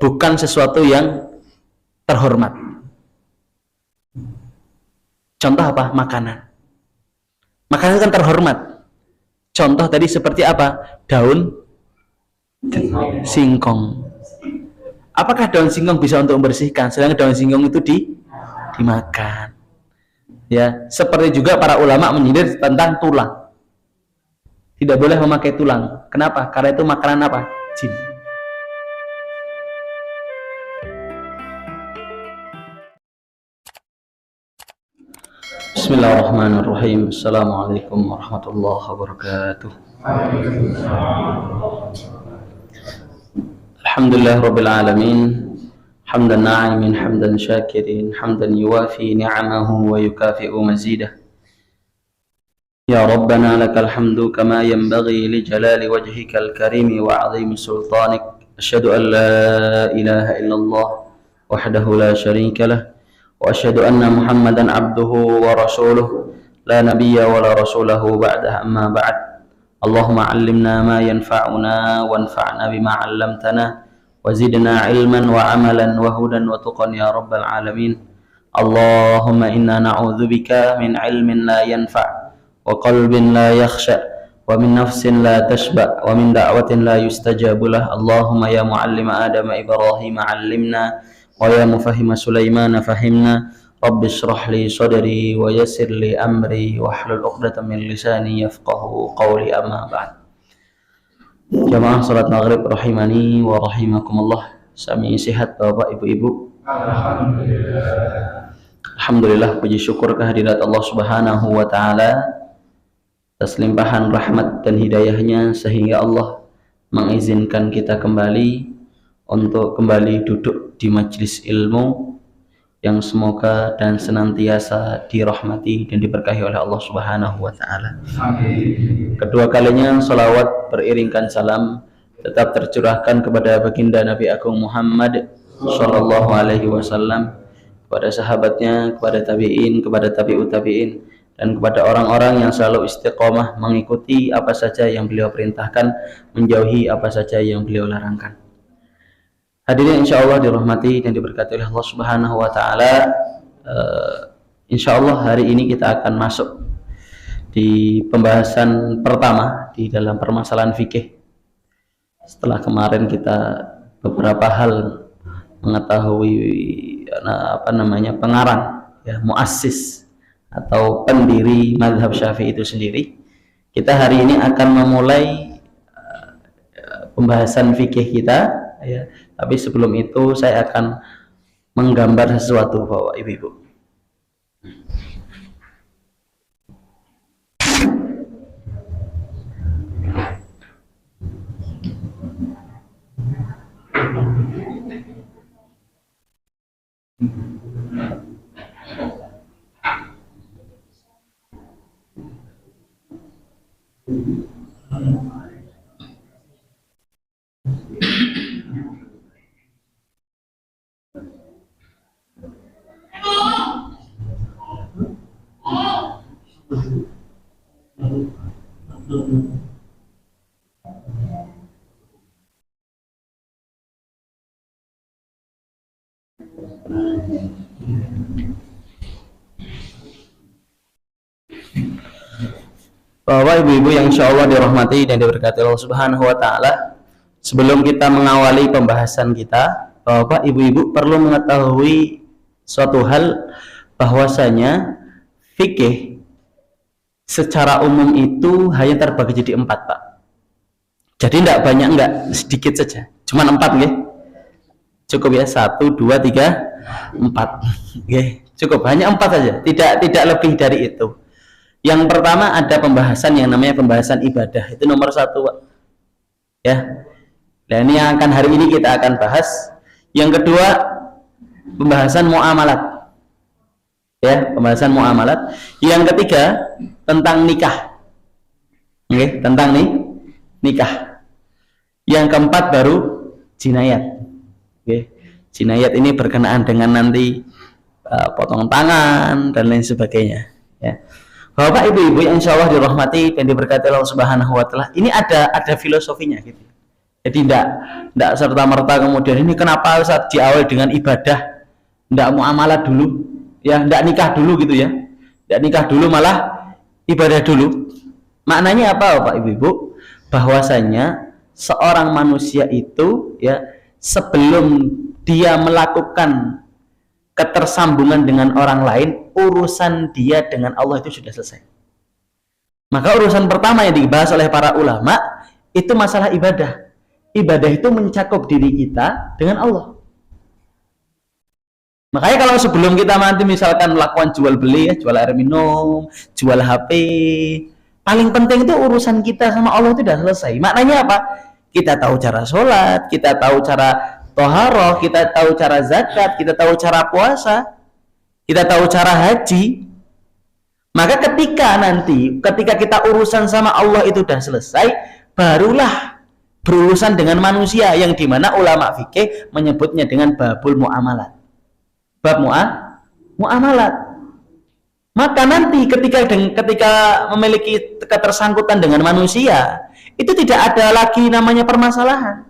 bukan sesuatu yang terhormat. Contoh apa? Makanan. Makanan kan terhormat. Contoh tadi seperti apa? Daun singkong. Apakah daun singkong bisa untuk membersihkan? Sedangkan daun singkong itu dimakan. Ya, seperti juga para ulama menyindir tentang tulang. Tidak boleh memakai tulang. Kenapa? Karena itu makanan apa? Jin. Bismillahirrahmanirrahim. Assalamualaikum warahmatullahi wabarakatuh. Alhamdulillah rabbil alamin. Hamdan na'imin, hamdan syakirin, hamdan yuwafi ni'amahu wa yukafi'u mazidah. Ya Rabbana lakal hamdu kama yanbaghi li jalali wajhikal karimi wa 'azimi sultanik. Asyhadu an la ilaha illallah wahdahu la syarika lah wa asyhadu anna Muhammadan 'abduhu wa rasuluh la nabiyya wa la rasulahu ba'dahu amma ba'd. Allahumma 'allimna ma yanfa'una wanfa'na bima 'allamtana wa zidna 'ilman wa 'amalan wa hudan wa tuqan ya rabbal alamin. Allahumma inna na'udzubika min 'ilmin la yanfa' wa qalbin la yakhsha wa min nafsin la tashba wa min da'watin la yustajabu lah. Allahumma ya muallima Adam Ibrahim 'allimna wa ya mufahhima Sulaiman fahimna. Rabbi shrah li sadri wa yassir li amri wahlul 'uqdatam min lisani yafqahu qawli, amma ba'd. Jamaah salat maghrib rahimani wa rahimakumullah. Sami sehat Bapak Ibu-ibu? Alhamdulillah, puji syukur kehadirat Allah Subhanahu wa taala atas limpahan rahmat dan hidayahnya sehingga Allah mengizinkan kita kembali untuk kembali duduk di majelis ilmu yang semoga dan senantiasa dirahmati dan diberkahi oleh Allah Subhanahu wa taala. Kedua kalinya salawat beriringkan salam tetap tercurahkan kepada baginda Nabi Agung Muhammad sallallahu alaihi wasallam, kepada sahabatnya, kepada tabi'in, kepada tabi'ut tabi'in, dan kepada orang-orang yang selalu istiqomah mengikuti apa saja yang beliau perintahkan, menjauhi apa saja yang beliau larangkan. Hadirin insyaallah dirahmati dan diberkati oleh Allah Subhanahu wa taala. Insyaallah hari ini kita akan masuk di pembahasan pertama di dalam permasalahan fikih. Setelah kemarin kita beberapa hal mengetahui pengarang ya, muassis atau pendiri mazhab Syafi'i itu sendiri, kita hari ini akan memulai pembahasan fikih kita ya. Tapi sebelum itu saya akan menggambar sesuatu Bapak Ibu. Bapak Ibu-ibu yang insyaallah dirahmati dan diberkati Allah Subhanahu wa taala, sebelum kita mengawali pembahasan kita, Bapak Ibu-ibu perlu mengetahui suatu hal, bahwasanya fikih secara umum itu hanya terbagi jadi 4, Pak. Jadi tidak banyak, enggak sedikit saja, cuma 4 nggih. Cukup ya, 1, 2, 3, 4 nggih. Cukup, hanya 4 saja, tidak lebih dari itu. Yang pertama ada pembahasan yang namanya pembahasan ibadah, itu nomor 1, Pak. Ya. Nah, ini yang akan hari ini kita akan bahas. Yang kedua pembahasan muamalat. Ya, pembahasan muamalat. Yang ketiga tentang nikah. Oke, tentang nikah. Yang keempat baru jinayat. Oke. Jinayat ini berkenaan dengan nanti potong tangan dan lain sebagainya, ya. Bapak Ibu-ibu yang insyaallah dirahmati dan diberkati Allah Subhanahu wa taala, ini ada filosofinya gitu. Jadi tidak serta-merta kemudian ini kenapa saat diawali dengan ibadah, tidak muamalah dulu, ya, tidak nikah dulu gitu ya, tidak nikah dulu malah ibadah dulu. Maknanya apa Bapak Ibu? Bahwasanya seorang manusia itu ya sebelum dia melakukan ketersambungan dengan orang lain, urusan dia dengan Allah itu sudah selesai. Maka urusan pertama yang dibahas oleh para ulama itu masalah ibadah. Ibadah itu mencakup diri kita dengan Allah. Makanya kalau sebelum kita nanti misalkan melakukan jual beli, ya, jual air minum, jual HP, paling penting itu urusan kita sama Allah itu sudah selesai. Maknanya apa? Kita tahu cara sholat, kita tahu cara toharoh, kita tahu cara zakat, kita tahu cara puasa, kita tahu cara haji. Maka ketika kita urusan sama Allah itu sudah selesai, barulah berurusan dengan manusia, yang dimana ulama fikih menyebutnya dengan babul muamalat. Bab muamalat. Maka nanti ketika memiliki ketersangkutan dengan manusia, itu tidak ada lagi namanya permasalahan.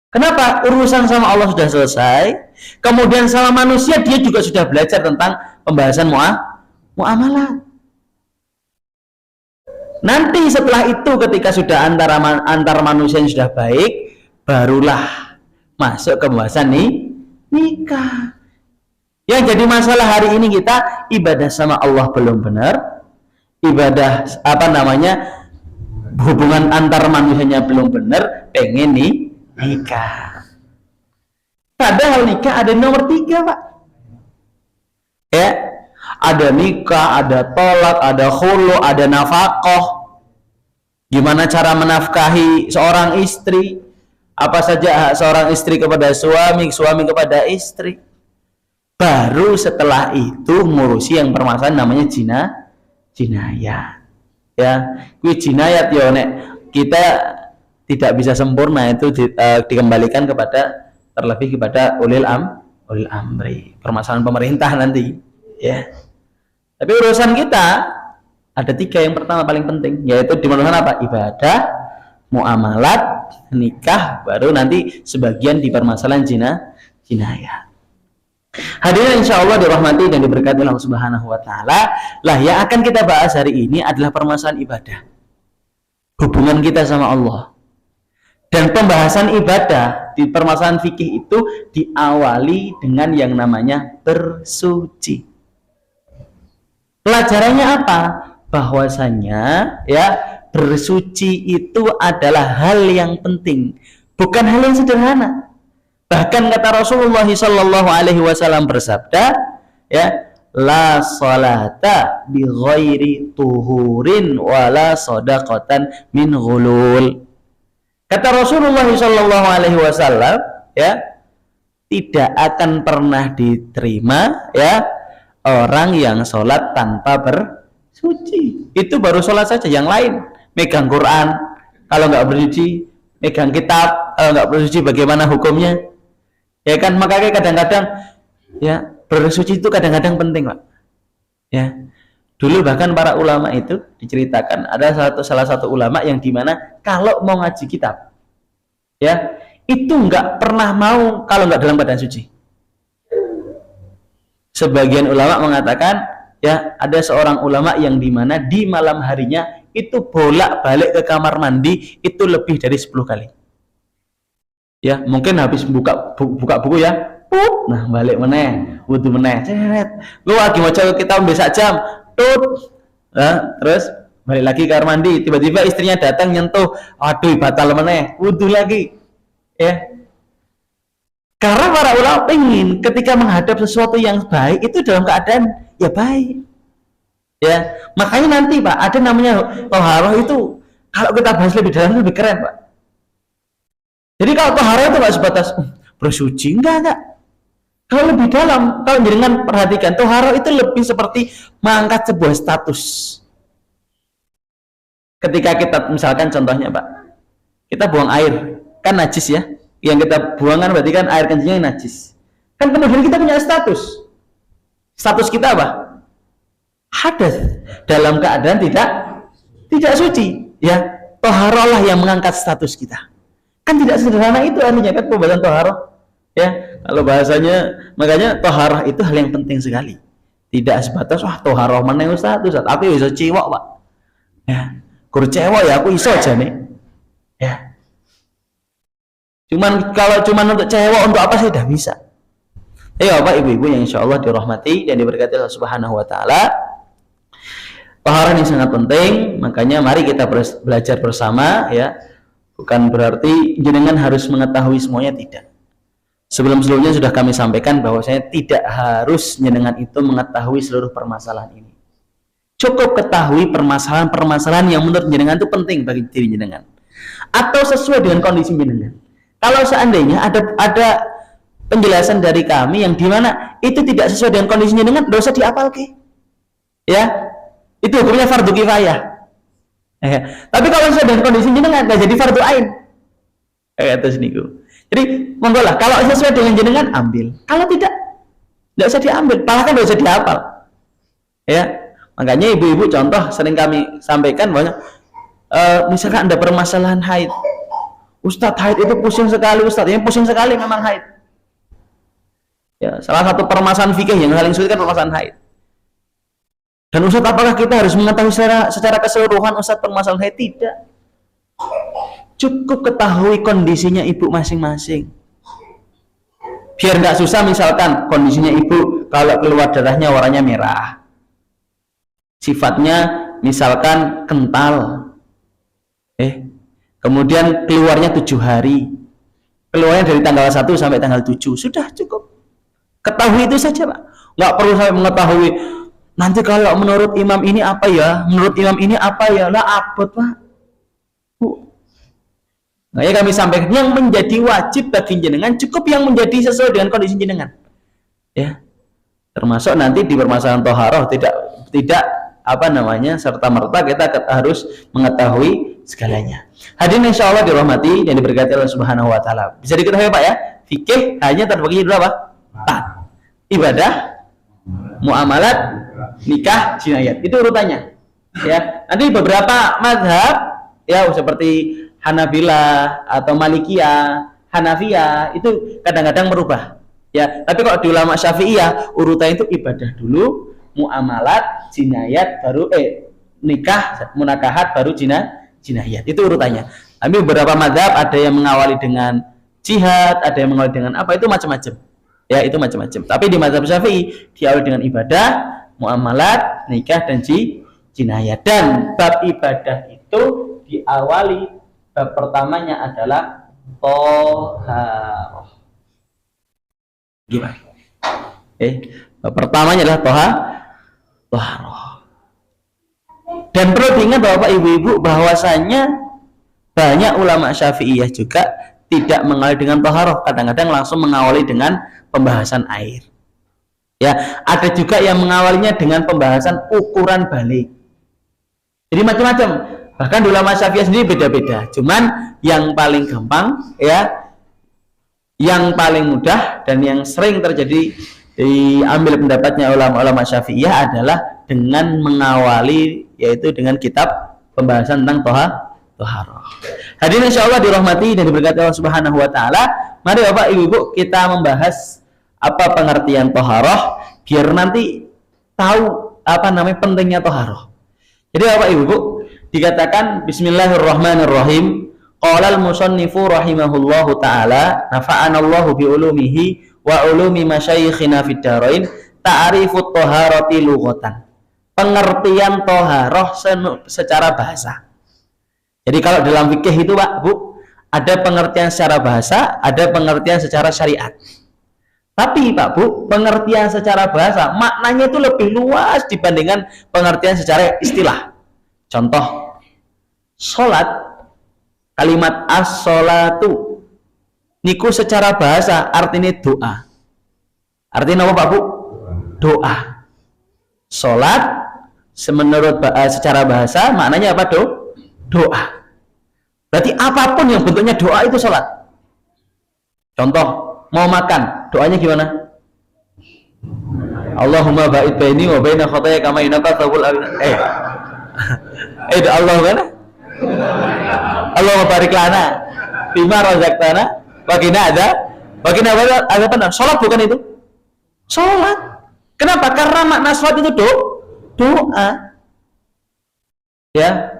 Kenapa? Urusan sama Allah sudah selesai, kemudian sama manusia dia juga sudah belajar tentang pembahasan muamalat. Nanti setelah itu ketika sudah antar manusia yang sudah baik, barulah masuk ke pembahasan nikah. Yang jadi masalah hari ini kita ibadah sama Allah belum benar, ibadah hubungan antar manusianya belum benar, pengen nikah. Padahal nikah ada nomor 3 Pak. Ya, ada nikah, ada tolak, ada khulu, ada nafkah. Gimana cara menafkahi seorang istri? Apa saja hak seorang istri kepada suami, suami kepada istri. Baru setelah itu ngurusi yang permasalahan namanya jinayat. Ya, kui jinayat ya nek kita tidak bisa sempurna itu dikembalikan terlebih kepada ulil amri. Permasalahan pemerintah nanti, ya. Tapi urusan kita ada 3 yang pertama paling penting, yaitu di mana apa? Ibadah, muamalat, nikah, baru nanti sebagian di permasalahan jinayat. Hadirin insyaallah dirahmati dan diberkati Allah Subhanahu wa taala. Lah yang akan kita bahas hari ini adalah permasalahan ibadah. Hubungan kita sama Allah. Dan pembahasan ibadah di permasalahan fikih itu diawali dengan yang namanya bersuci. Pelajarannya apa? Bahwasanya ya bersuci itu adalah hal yang penting, bukan hal yang sederhana. Bahkan kata Rasulullah sallallahu alaihi wasallam bersabda, ya, la salata bi ghairi tuhurin wala shadaqatan min ghulul. Kata Rasulullah sallallahu alaihi wasallam, ya, tidak akan pernah diterima ya orang yang sholat tanpa bersuci. Itu baru sholat saja, yang lain megang Quran kalau nggak bersuci, megang kitab kalau nggak bersuci bagaimana hukumnya? Ya kan, makanya kadang-kadang ya bersuci itu kadang-kadang penting Pak. Ya, dulu bahkan para ulama itu diceritakan ada salah satu ulama yang dimana kalau mau ngaji kitab, ya itu nggak pernah mau kalau nggak dalam keadaan suci. Sebagian ulama mengatakan ya ada seorang ulama yang dimana di malam harinya itu bolak-balik ke kamar mandi itu lebih dari 10 kali. Ya mungkin habis buka buku ya, nah balik meneh, wudu meneh, lu lagi mau coba kita besok jam, nah, terus balik lagi ke kamar mandi, tiba-tiba istrinya datang nyentuh, aduh batal meneh, wudu lagi, ya. Karena para ulama pengen ketika menghadap sesuatu yang baik itu dalam keadaan ya baik, ya. Makanya nanti Pak ada namanya toharoh itu kalau kita bahas lebih dalam lebih keren Pak. Jadi kalau toharoh itu nggak sebatas bersuci, enggak. Kalau lebih dalam, kalau jenengan perhatikan, toharoh itu lebih seperti mengangkat sebuah status. Ketika kita misalkan contohnya Pak, kita buang air, kan najis ya. Yang kita buang kan berarti kan air kencingnya najis. Kan kemudian kita punya status. Status kita apa? Hadas, dalam keadaan tidak suci. Ya, toharoh lah yang mengangkat status kita. Kan tidak sederhana itu artinya kan pembahasan toharoh. Ya, kalau bahasanya, makanya toharoh itu hal yang penting sekali. Tidak sebatas wah toharoh mana Ustaz, aku bisa cewek Pak. Ya, kur cewek ya aku iso aja nih. Ya. Kalau cuman untuk cewek untuk apa sih tidak bisa. Bapak ibu-ibu yang insya Allah dirahmati dan diberkati Allah Subhanahu Wa Taala. Toharoh ini sangat penting, makanya mari kita belajar bersama ya. Bukan berarti jenengan harus mengetahui semuanya, tidak. Sebelum-sebelumnya sudah kami sampaikan bahwa saya tidak harus jenengan itu mengetahui seluruh permasalahan ini. Cukup ketahui permasalahan-permasalahan yang menurut jenengan itu penting bagi diri jenengan. Atau sesuai dengan kondisi jenengan. Kalau seandainya ada penjelasan dari kami yang dimana itu tidak sesuai dengan kondisi jenengan, tidak usah diapalke. Ya, itu hukumnya fardu kifayah. Tapi kalau sesuai dengan kondisi jenengan nggak jadi fardu ain. Atas niku. Jadi monggo lah, kalau sesuai dengan jenengan ambil. Kalau tidak usah diambil, bahkan tidak usah dihafal. Ya, makanya ibu-ibu contoh sering kami sampaikan bahwa misalkan ada permasalahan haid. Ustadz, haid itu pusing sekali Ustadz. Ya pusing sekali memang haid. Ya, salah satu permasalahan fikih yang paling sulit kan permasalahan haid. Dan Ustadz, apakah kita harus mengetahui secara keseluruhan Ustadz permasalahan haid? Tidak. Cukup ketahui kondisinya ibu masing-masing. Biar nggak susah, misalkan kondisinya ibu kalau keluar darahnya warnanya merah. Sifatnya misalkan kental. Kemudian keluarnya 7 hari. Keluarnya dari tanggal 1 sampai tanggal 7. Sudah cukup. Ketahui itu saja, Pak. Nggak perlu sampai mengetahui nanti kalau menurut imam ini apa ya? Menurut imam ini apa ya? Lah abot, Pak. Nah, ya kami sampaikan yang menjadi wajib bagi jenengan cukup yang menjadi sesuai dengan kondisi jenengan. Ya. Termasuk nanti di permasalahan toharoh tidak serta merta kita harus mengetahui segalanya. Hadirin insya Allah dirahmati dan diberkati Allah Subhanahu Wa Taala. Bisa diketahui Pak ya, fikih hanya terbagi berapa? 4. Ibadah, muamalat, nikah, jinayat. Itu urutannya. Ya. Nanti beberapa mazhab ya seperti Hanabilah atau Malikiyah, Hanafiyah itu kadang-kadang merubah. Ya, tapi kalau di ulama Syafi'iyah urutan itu ibadah dulu, muamalat, jinayat baru nikah, munakahat baru jinayat. Itu urutannya. Tapi beberapa mazhab ada yang mengawali dengan jihad, ada yang mengawali dengan apa, itu macam-macam. Ya, itu macam-macam. Tapi di mazhab Syafi'i diawali dengan ibadah, muamalat, nikah dan jinayat. Dan bab ibadah itu diawali bab pertamanya adalah toharoh. Gimana? Bab pertamanya adalah toharoh. Dan perlu diingat Bapak Ibu-ibu bahwasanya banyak ulama Syafi'iyah juga tidak mengawali dengan toharoh, kadang-kadang langsung mengawali dengan pembahasan air. Ya, ada juga yang mengawalinya dengan pembahasan ukuran balik. Jadi macam-macam. Bahkan di ulama Syafi'iyah sendiri beda-beda. Cuman yang paling gampang ya, yang paling mudah dan yang sering terjadi diambil pendapatnya ulama Syafi'iyah adalah dengan mengawali, yaitu dengan kitab pembahasan tentang toharoh. Hadirin insyaallah dirahmati dan diberkati Allah Subhanahu Wa Taala. Mari Bapak Ibu kita membahas apa pengertian toharoh biar nanti tahu pentingnya toharoh. Jadi Bapak Ibu dikatakan Bismillahirrahmanirrahim. Qala al-musannifu rahimahullahu taala nafa'anallahu bi ulumihi wa ulumi masyayikhina fid dharain ta'rifut taharati lughatan. Pengertian toharoh secara bahasa. Jadi kalau dalam fikih itu Pak Bu, ada pengertian secara bahasa, ada pengertian secara syariat. Tapi Pak Bu, pengertian secara bahasa maknanya itu lebih luas dibandingkan pengertian secara istilah. Contoh, sholat, kalimat as-sholatu niku secara bahasa artinya doa. Artinya apa Pak Bu? Doa. Sholat menurut secara bahasa maknanya apa doa. Berarti apapun yang bentuknya doa itu sholat. Contoh, mau makan, doanya gimana? Allahumma ba'id baini wa baina khotaya kama yunaqqa thawbul Allah kan? Allahumma barik lana bima razaqtana wa qina adzabannar. Salat bukan itu? Salat. Kenapa? Karena makna salat itu doa. Ya.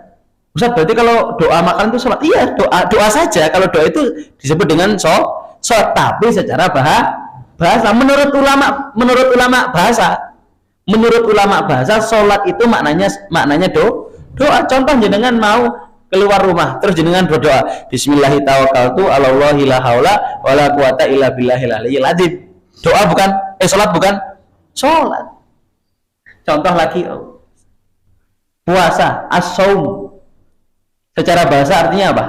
Ustaz, berarti kalau doa makan itu salat? Iya, doa saja. Kalau doa itu disebut dengan salat, tapi secara bahasa menurut ulama bahasa salat itu maknanya doa. Contoh, jenengan mau keluar rumah terus jenengan berdoa, bismillahi tawakkaltu 'alallahi la haula wala quwata illa billahil aliyyil azim. Doa bukan? Salat bukan? Salat. Contoh lagi, puasa, as-shaum. Secara bahasa artinya apa?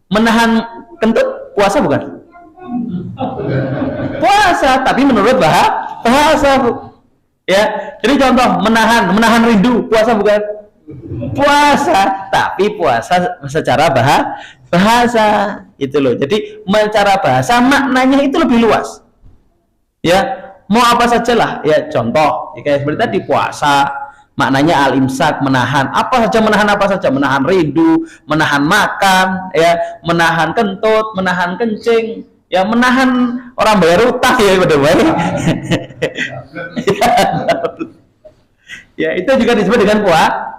Menahan kentut. Puasa bukan? Puasa, tapi menurut bahasa. Ya, jadi contoh, menahan rindu. Puasa bukan? Puasa, tapi puasa secara bahasa itu loh. Jadi secara bahasa maknanya itu lebih luas. Ya, mau apa saja lah. Ya, contoh, ya, kayak seperti tadi puasa. Maknanya al-imsak, menahan apa saja, menahan rindu, menahan makan, ya, menahan kentut, menahan kencing, ya, menahan orang bayar utang, ya, benar-benar. Ya, itu juga disebut dengan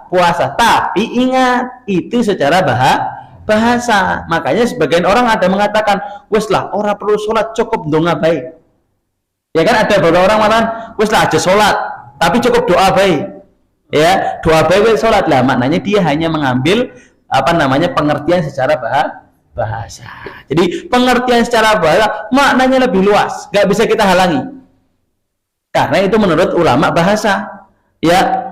puasa. Tapi ingat, itu secara bahasa. Makanya sebagian orang ada mengatakan, wes lah, orang perlu sholat, cukup doa baik. Ya kan, ada beberapa orang mengatakan, wes lah aja sholat, tapi cukup doa baik. Ya, doa baik sholat lah, maknanya dia hanya mengambil pengertian secara bahasa. Jadi pengertian secara bahasa maknanya lebih luas, nggak bisa kita halangi. Karena itu menurut ulama bahasa, ya,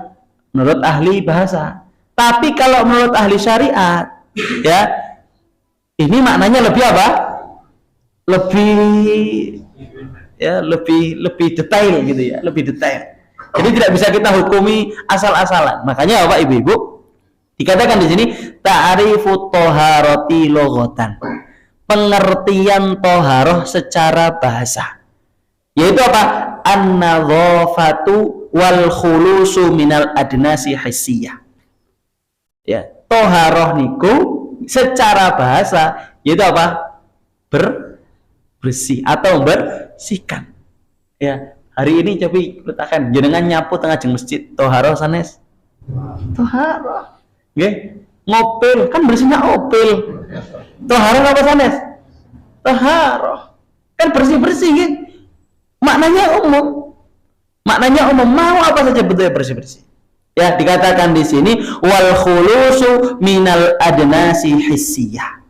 menurut ahli bahasa. Tapi kalau menurut ahli syariat, ya, ini maknanya lebih apa? Lebih detail gitu ya, lebih detail. Jadi tidak bisa kita hukumi asal-asalan. Makanya Bapak Ibu-ibu, dikatakan di sini ta'rifu toharoti logotan. Pengertian toharoh secara bahasa. Yaitu apa? An-nadhafatu wal khulusu minal adnasi hissiyah. Ya, toharoh niku secara bahasa yaitu apa? Bersih atau bersihkan. Ya. Hari ini coba letakkan jenengan nyapu tengah jeng masjid, toharoh sanes. Toharoh. Nggih, ngopil, kan bersihnya opil. Toharoh apa sanes? Toharoh. Kan bersih-bersih nggih. Maknanya umum. Mau apa saja bentuknya bersih-bersih. Ya, dikatakan di sini wal khulusu minal adnasi hissiyah.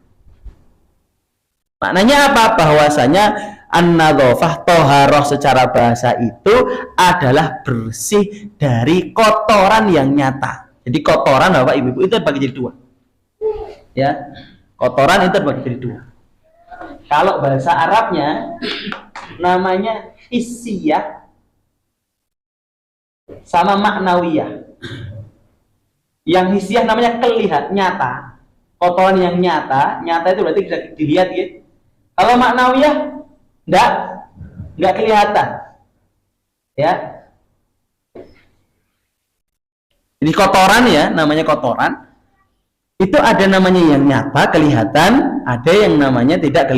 Maknanya apa? Bahwasanya an-nadhafah, toharoh secara bahasa itu adalah bersih dari kotoran yang nyata. Jadi kotoran Bapak Ibu itu terbagi jadi dua. Ya, kotoran itu terbagi jadi dua. Kalau bahasa Arabnya namanya hissiyah sama maknawiyah. Yang hissiyah namanya kelihatan, nyata. Kotoran yang nyata itu berarti bisa dilihat ya. Kalau maknawiyah enggak kelihatan. Ya. Jadi kotoran ya, namanya kotoran. Itu ada namanya yang nyata, kelihatan, ada yang namanya tidak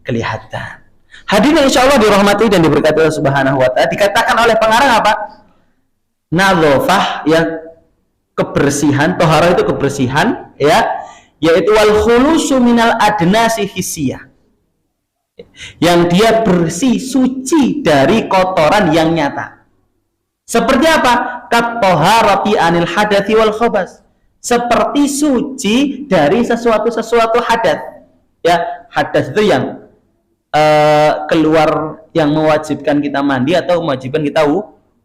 kelihatan. Hadirin insyaallah dirahmati dan diberkati Allah Subhanahu wa taala. Dikatakan oleh pengarang apa? Nadhafah, ya, kebersihan, toharoh itu kebersihan, ya, yaitu wal khulusu minal adnasi hissiyah. Yang dia bersih, suci dari kotoran yang nyata. Seperti apa? Kat-toharati anil hadathi wal khabas. Seperti suci dari sesuatu hadat. Ya, hadat itu yang keluar, yang mewajibkan kita mandi atau mewajibkan kita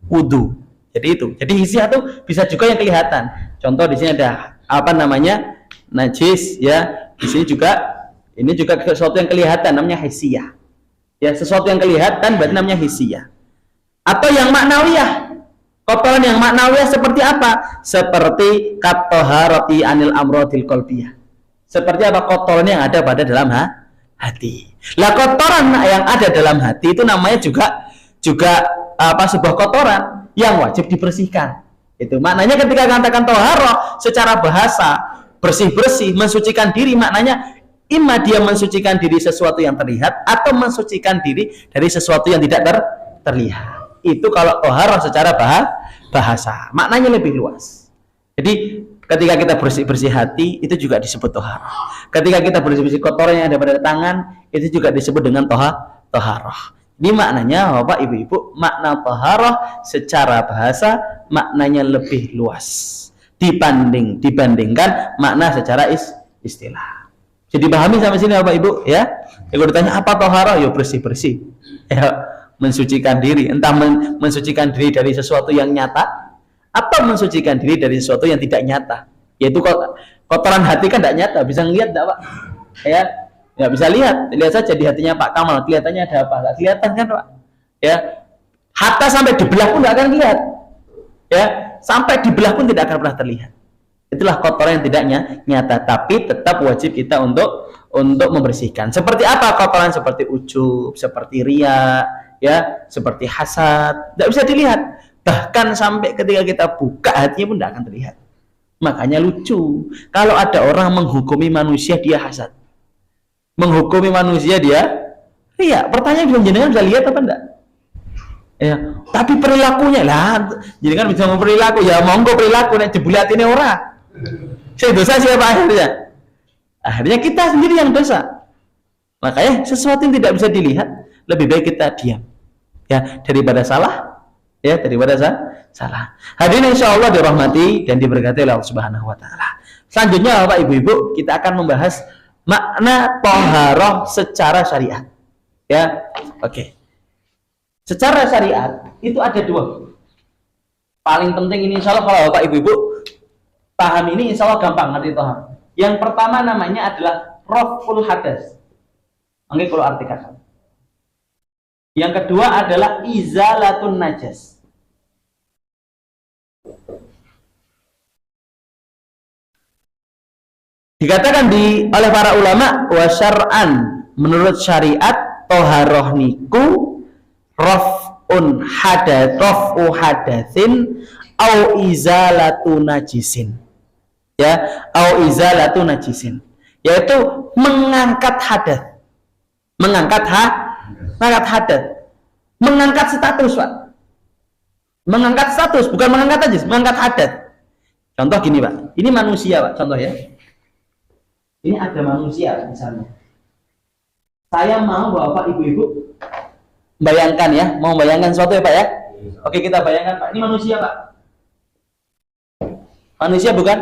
wudu. Jadi itu. Jadi hissiyah itu bisa juga yang kelihatan. Contoh di sini ada najis, ya. Di sini juga ini juga sesuatu yang kelihatan, namanya hissiyah. Ya, sesuatu yang kelihatan berarti namanya hissiyah. Atau yang maknawiyah. Kotoran yang maknawiyah seperti apa? Seperti kat-toharati anil amrodil qalbiyah. Seperti apa? Kotoran yang ada pada dalam hati. Lah, kotoran yang ada dalam hati itu namanya juga sebuah kotoran yang wajib dibersihkan. Itu maknanya ketika katakan toharoh secara bahasa, bersih-bersih, mensucikan diri maknanya imma dia mensucikan diri sesuatu yang terlihat atau mensucikan diri dari sesuatu yang tidak terlihat. Itu kalau toharoh secara bahasa, maknanya lebih luas. Jadi ketika kita bersih-bersih hati itu juga disebut toharoh. Ketika kita bersih-bersih kotoran yang ada pada tangan itu juga disebut dengan toharoh. Ini maknanya Bapak Ibu-ibu, makna toharoh secara bahasa maknanya lebih luas dibandingkan makna secara istilah. Jadi pahami sampai sini Bapak Ibu ya. Kalau ditanya apa toharoh, ya bersih-bersih. Ya, mensucikan diri, entah mensucikan diri dari sesuatu yang nyata atau mensucikan diri dari sesuatu yang tidak nyata. Yaitu kotoran hati kan tidak nyata, bisa ngelihat enggak, Pak? Ya, nggak bisa lihat saja di hatinya Pak Kamal, kelihatannya ada apa? Nggak kelihatan kan, Pak? Ya, hatta sampai dibelah pun nggak akan lihat. Ya, sampai dibelah pun tidak akan pernah terlihat. Itulah kotoran yang tidak nyata, tapi tetap wajib kita untuk membersihkan. Seperti apa kotoran? Seperti ujub, seperti riya, ya, seperti hasad, tidak bisa dilihat. Bahkan sampai ketika kita buka hatinya pun tidak akan terlihat. Makanya lucu kalau ada orang menghukumi manusia dia hasad, menghukumi manusia dia riya. Pertanyaan jenengan bisa lihat apa enggak? Ya, tapi perilakunya lah, jadi kan bisa memperilaku ya, monggo perilaku nek jebulat ini orang. Saya dosa siapa akhirnya? Akhirnya kita sendiri yang dosa. Makanya sesuatu yang tidak bisa dilihat lebih baik kita diam. Ya, daripada salah, ya daripada salah. Hadirin insyaallah dirahmati dan diberkati oleh Allah Subhanahu wa taala. Selanjutnya Bapak Ibu-ibu, kita akan membahas makna toharoh secara syariat. Ya, oke. Secara syariat itu ada dua. Paling penting ini insya Allah kalau Bapak Ibu-ibu paham ini insya Allah gampang ngerti toharoh. Yang pertama namanya adalah raf'ul hadas. Oke, kalau artikan. Yang kedua adalah izalatun najas. Dikatakan oleh para ulama wa syar'an, menurut syariat toharoh niku raf'u hadatsin au izalatu najisin. Ya, au izalatu najisin, yaitu mengangkat hadas. Mengangkat hadas. Mengangkat status, Pak. Mengangkat status, bukan mengangkat najis, mengangkat hadas. Contoh gini, Pak. Ini manusia, Pak, contoh ya. Ini ada manusia misalnya. Saya mau Bapak Ibu-ibu bayangkan ya, mau bayangkan sesuatu ya Pak ya. Oke, kita bayangkan Pak, ini manusia Pak. Manusia bukan?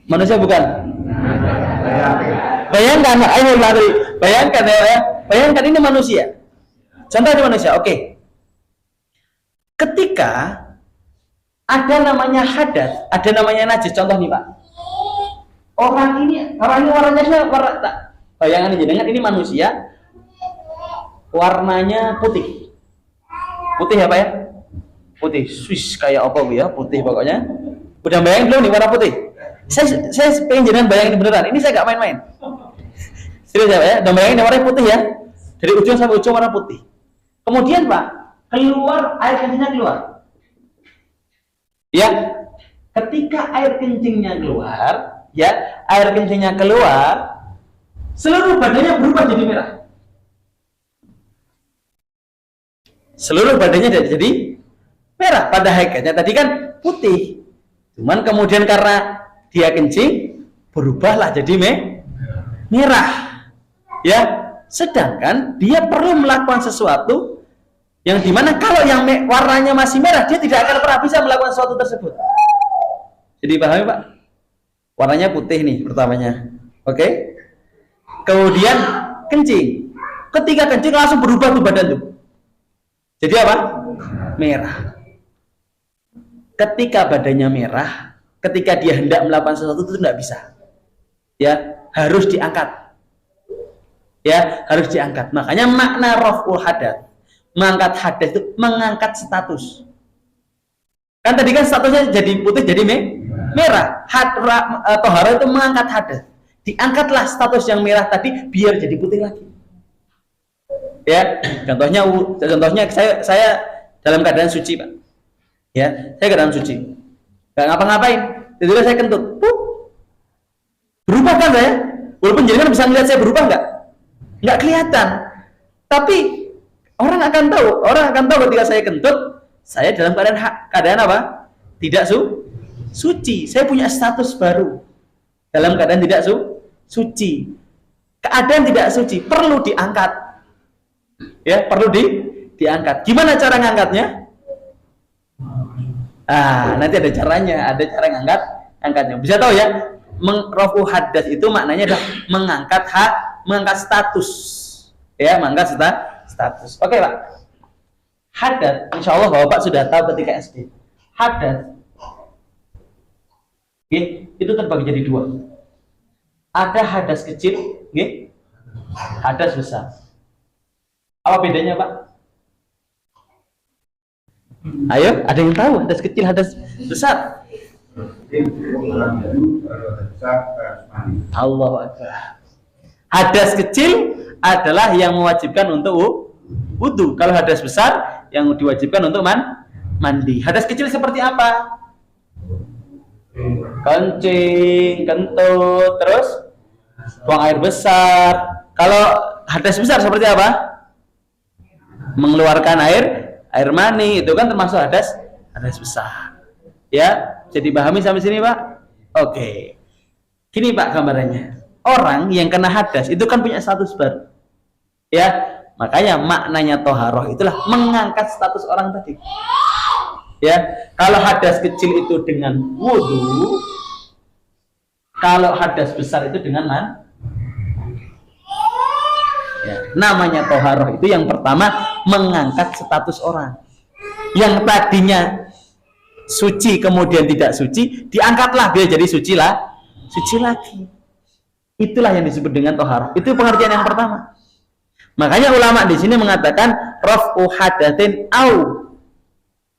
Manusia bukan? Bayangkan Pak, ayo lari. Bayangkan ya. Bayangkan ini manusia. Contoh ini manusia, oke. Ketika ada namanya hadas, ada namanya najis, contoh nih Pak. Orang ini warnanya warna, bayangan ini manusia, warnanya putih ya Pak ya, putih, Swiss kayak apa Bu ya, putih pokoknya. Udah bayangin belum nih warna putih? Saya pengen jenengan bayangin beneran, ini saya gak main-main. Serius ya Pak ya, udah bayangin warnanya putih ya, dari ujung sampai ujung warna putih. Kemudian Pak, keluar air kencingnya keluar. Ya, ketika air kencingnya keluar, ya, air kencingnya keluar, seluruh badannya berubah jadi merah. Seluruh badannya jadi merah. Pada hakikatnya tadi kan putih, cuman kemudian karena dia kencing berubahlah jadi merah. Ya, sedangkan dia perlu melakukan sesuatu yang dimana kalau yang warnanya masih merah dia tidak akan pernah bisa melakukan sesuatu tersebut. Jadi pahami Pak? Warnanya putih nih pertamanya, oke? Kemudian kencing. Ketika kencing langsung berubah tuh badan tuh. Jadi apa? Merah. Ketika badannya merah, ketika dia hendak melakukan sesuatu itu tidak bisa. Ya, harus diangkat. Ya, harus diangkat. Makanya makna raf'ul hadas, mengangkat hadas itu mengangkat status. Kan tadi kan statusnya jadi putih jadi merah. Toharoh itu mengangkat hadas. Diangkatlah status yang merah tadi biar jadi putih lagi. Ya, contohnya saya dalam keadaan suci Pak. Ya, saya keadaan suci. Gak ngapa-ngapain. Tiba-tiba saya kentut. Berubah kan saya? Walaupun jenengan bisa melihat saya berubah nggak? Nggak kelihatan. Tapi orang akan tahu ketika saya kentut, saya dalam keadaan apa? Tidak suci. Saya punya status baru. Dalam keadaan tidak suci. Keadaan tidak suci perlu diangkat. Ya, perlu diangkat. Gimana cara ngangkatnya? Nanti ada caranya, ada cara angkatnya. Bisa tahu ya? Rafu hadas itu maknanya adalah mengangkat status. Ya, mengangkat status. Oke, Pak. Hadas, insya Allah Bapak sudah tahu ketika SD. Hadas itu terbagi jadi dua. Ada hadas kecil, hadas besar. Apa bedanya, Pak? Ayo, ada yang tahu hadas kecil, hadas besar? Allahu Akbar. Hadas kecil adalah yang mewajibkan untuk wudu. Kalau hadas besar yang diwajibkan untuk mandi. Hadas kecil seperti apa? Kencing, kentut, terus buang air besar. Kalau hadas besar seperti apa? Mengeluarkan air mani, itu kan termasuk hadas besar. Ya, jadi pahami sampai sini, Pak? Oke. Gini, Pak, gambarannya. Orang yang kena hadas itu kan punya status baru. Ya, makanya maknanya toharoh itulah mengangkat status orang tadi. Ya, kalau hadas kecil itu dengan wudu, kalau hadas besar itu dengan ya, namanya toharoh itu yang pertama mengangkat status orang. Yang tadinya suci kemudian tidak suci, diangkatlah biar jadi suci lagi. Itulah yang disebut dengan toharoh. Itu pengertian yang pertama. Makanya ulama di sini mengatakan raf'u hadatsin au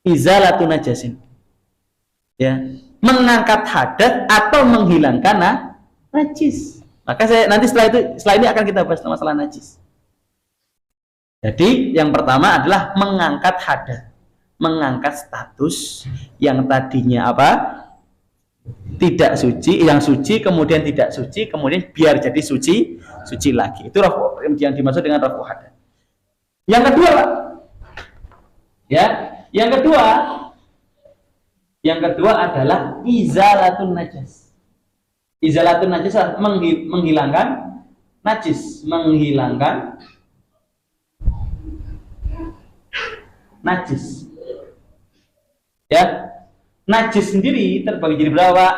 izalatu najasin. Ya, mengangkat hadat atau menghilangkan najis. Maka setelah ini akan kita bahas masalah najis. Jadi yang pertama adalah mengangkat hadat, mengangkat status yang tadinya apa? Tidak suci, yang suci kemudian tidak suci, kemudian biar jadi suci lagi. Itu yang dimaksud dengan rafu hadat. Yang kedua, Pak. Ya, yang kedua adalah izalatun najas. Izalatun najas adalah menghilangkan najis, najis. Ya, najis sendiri terbagi jadi berapa, Pak?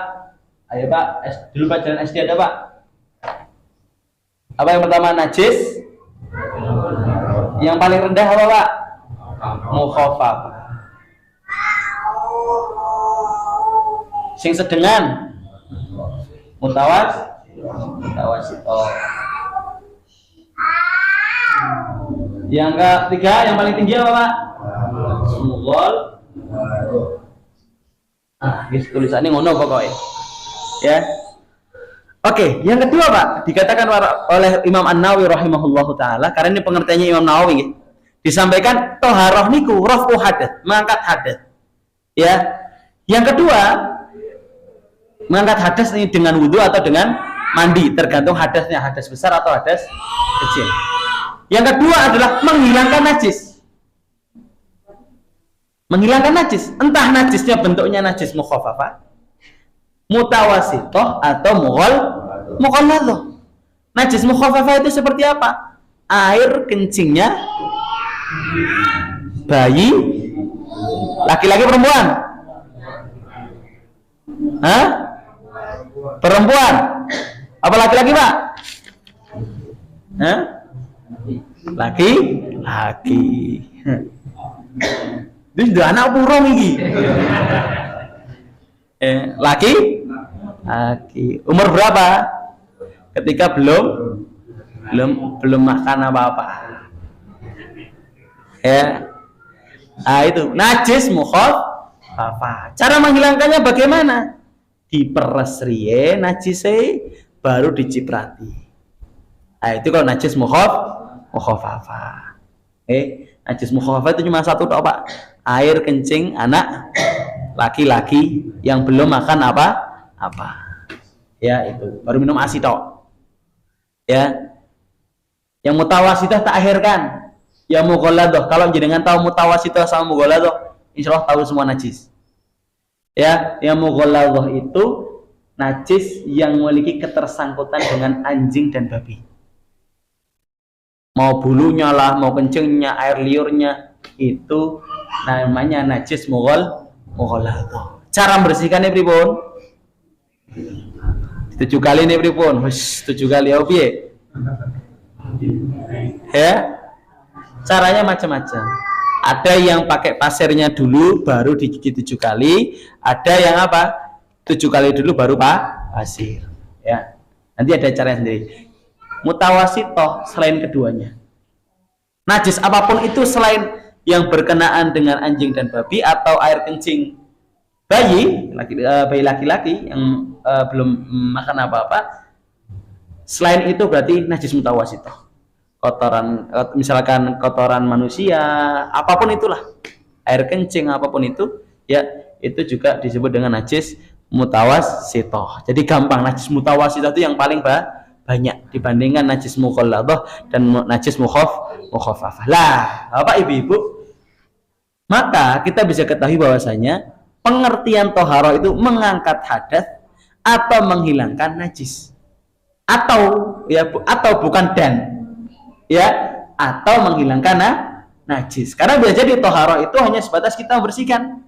Ayo, Pak, dulu pelajaran SD ada, Pak. Apa yang pertama najis? Yang paling rendah apa, Pak? Mukhaffaf. Sing sedengan mutawasit. Yang ketiga, yang paling tinggi apa, Pak? Mughal. Tulisannya ngono pokoknya. Ya. Oke, yang kedua, Pak, dikatakan oleh Imam An-Nawawi rahimahullahu taala, karena ini pengertiannya Imam Nawawi, disampaikan toharoh niku raf'u hadat, mengangkat hadat. Ya. Yang kedua, mengangkat hadas ini dengan wudu atau dengan mandi, tergantung hadasnya, hadas besar atau hadas kecil. Yang kedua adalah menghilangkan najis. Menghilangkan najis, entah najisnya bentuknya najis mukhaffafah, mutawasitoh atau mughalladhah. Najis mukhaffafah itu seperti apa? Air kencingnya bayi, laki-laki perempuan? Perempuan. Apa laki-laki, Pak? Laki-laki. Itu sudah anak burung ini. Laki. Umur berapa? Ketika belum makan apa-apa. Ya. Itu najis mukhaffafah. Cara menghilangkannya bagaimana? Diperes riye najise baru diciprati. Itu kalau najis mukhaffafah. Najis mukhaffafah itu cuma satu tok, Pak. Air kencing anak laki-laki yang belum makan apa-apa. Ya, itu baru minum ASI tok. Ya. Yang mutawasitoh tak akhirkan. Ya mughalladoh. Kalau jenengan tahu mutawasitoh sama mughalladoh, insyaallah tahu semua najis. Ya, yang mughalladoh itu najis yang memiliki ketersangkutan dengan anjing dan babi. Mau bulunya lah, mau kencingnya, air liurnya, itu namanya najis mughalladoh. Cara membersihkannya pripun? 7 kali nih pripun? 7 kali ya piye? Ya, caranya macam-macam. Ada yang pakai pasirnya dulu baru digigit 7 kali, ada yang apa? 7 kali dulu baru pasir. Ya, nanti ada caranya sendiri. Mutawasitoh selain keduanya. Najis apapun itu selain yang berkenaan dengan anjing dan babi atau air kencing bayi laki-laki yang belum makan apa-apa, selain itu berarti najis mutawasitoh. Kotoran, misalkan kotoran manusia, apapun itulah, air kencing apapun itu, ya itu juga disebut dengan najis mutawasitoh. Jadi gampang, najis mutawasitoh itu yang paling banyak dibandingkan najis mughalladoh dan najis mukhaffafah. Lah, Bapak Ibu-ibu, maka kita bisa ketahui bahwasanya pengertian toharoh itu mengangkat hadas atau menghilangkan najis, atau bukan dan, ya, atau menghilangkan najis. Karena bisa jadi toharoh itu hanya sebatas kita membersihkan.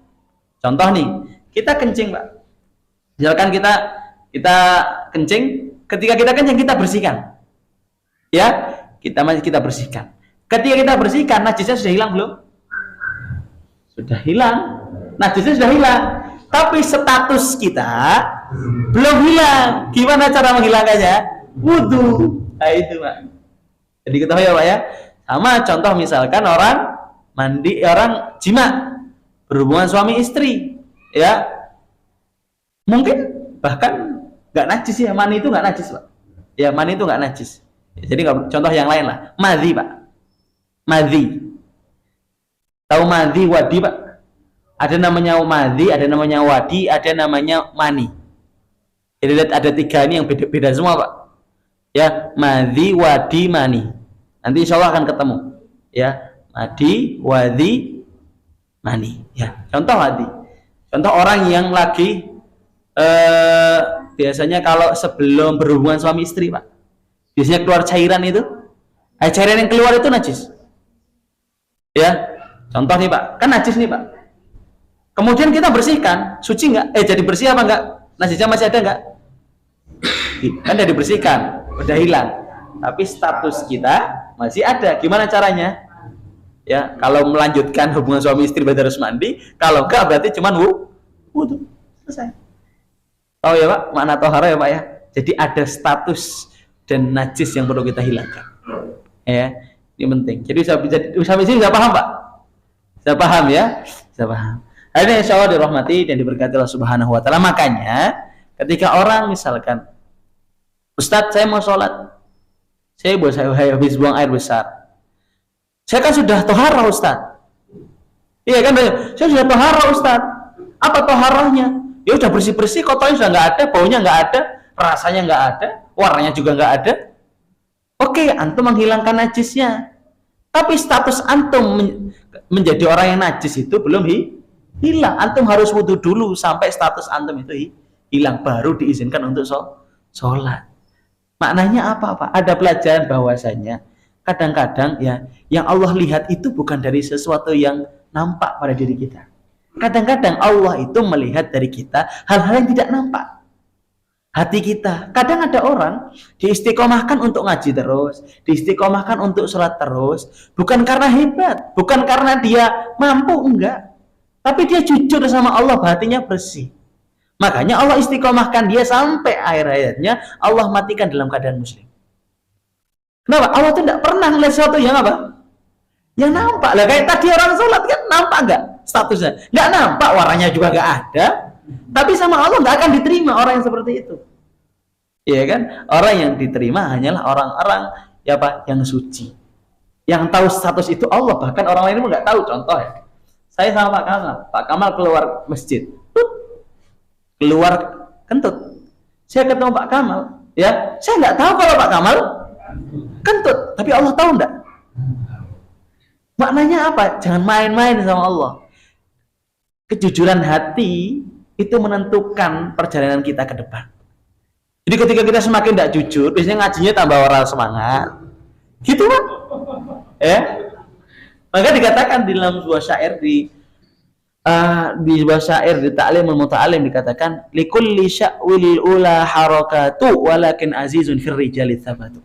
Contoh nih, kita kencing, Pak. Misalkan kita kencing, ketika kita kencing kita bersihkan. Ya, kita bersihkan. Ketika kita bersihkan, najisnya sudah hilang belum? Sudah hilang. Najisnya sudah hilang. Tapi status kita belum hilang. Gimana cara menghilangkannya? Wudu. Nah, itu, Pak. Jadi ketahui ya, Pak ya. Sama contoh misalkan orang mandi, orang jima, berhubungan suami istri, ya. Mungkin bahkan nggak najis ya, mani itu nggak najis, Pak. Ya, mani itu nggak najis. Jadi contoh yang lain lah, madhi, Pak. Madhi. Tahu madhi, wadi, Pak? Ada namanya madhi, ada namanya wadi, ada namanya mani. Jadi ada 3 ini yang beda-beda semua, Pak. Ya, madhi, wadi, mani. Nanti insya Allah akan ketemu. Ya, madhi, wadi, mani. Ya, contoh wadi. Contoh orang yang lagi biasanya kalau sebelum berhubungan suami istri, Pak, biasanya keluar cairan itu. Cairan yang keluar itu najis. Ya, contoh nih, Pak, kan najis nih, Pak. Kemudian kita bersihkan, suci nggak? Jadi bersih apa nggak? Najisnya masih ada nggak? Kan udah dibersihkan, udah hilang. Tapi status kita masih ada. Gimana caranya? Ya, kalau melanjutkan hubungan suami istri berarti harus mandi. Kalau nggak berarti cuman wudu. Selesai. Tahu ya, Pak, makna tohara ya, Pak ya. Jadi ada status dan najis yang perlu kita hilangkan. Ya, ini penting. Jadi suami istri bisa paham, Pak? Bisa paham ya? Bisa paham. Ini insya Allah dirahmati dan diberkati Allah Subhanahu Wa Taala. Makanya ketika orang misalkan, Ustadz saya mau sholat, saya habis buang air besar, saya kan sudah tohara, Ustadz. Iya kan, saya sudah tohara, Ustadz. Apa toharanya? Ya udah bersih-bersih, kotornya sudah nggak ada, baunya nggak ada, rasanya nggak ada, warnanya juga nggak ada. Oke, antum menghilangkan najisnya. Tapi status antum menjadi orang yang najis itu belum hilang. Antum harus wudu dulu sampai status antum itu hilang, baru diizinkan untuk sholat. Maknanya apa, Pak? Ada pelajaran bahwasanya kadang-kadang ya yang Allah lihat itu bukan dari sesuatu yang nampak pada diri kita. Kadang-kadang Allah itu melihat dari kita hal-hal yang tidak nampak. Hati kita. Kadang ada orang diistiqomahkan untuk ngaji terus, diistiqomahkan untuk sholat terus, bukan karena hebat, bukan karena dia mampu, enggak. Tapi dia jujur sama Allah, hatinya bersih. Makanya Allah istiqomahkan dia sampai akhir hayatnya, Allah matikan dalam keadaan muslim. Kenapa? Allah itu tidak pernah melihat sesuatu yang apa? Yang nampak. Lah kayak tadi orang sholat kan nampak enggak statusnya? Enggak nampak, warnanya juga enggak ada. Tapi sama Allah enggak akan diterima orang yang seperti itu. Iya kan? Orang yang diterima hanyalah orang-orang ya Pak, yang suci. Yang tahu status itu Allah, bahkan orang lain pun enggak tahu. Contoh ya. Saya sama Pak Kamal keluar masjid. Keluar kentut. Saya ketemu Pak Kamal, ya, saya nggak tahu kalau Pak Kamal kentut, tapi Allah tahu enggak? Maknanya apa? Jangan main-main sama Allah. Kejujuran hati itu menentukan perjalanan kita ke depan. Jadi ketika kita semakin tidak jujur, biasanya ngajinya tambah orang semangat. Gitu kan? Maka dikatakan di dalam sebuah syair di sebuah syair di Ta'limul Muta'alim dikatakan likulli sya'wil ula harakatu walakin azizun fir rijali tsabatu.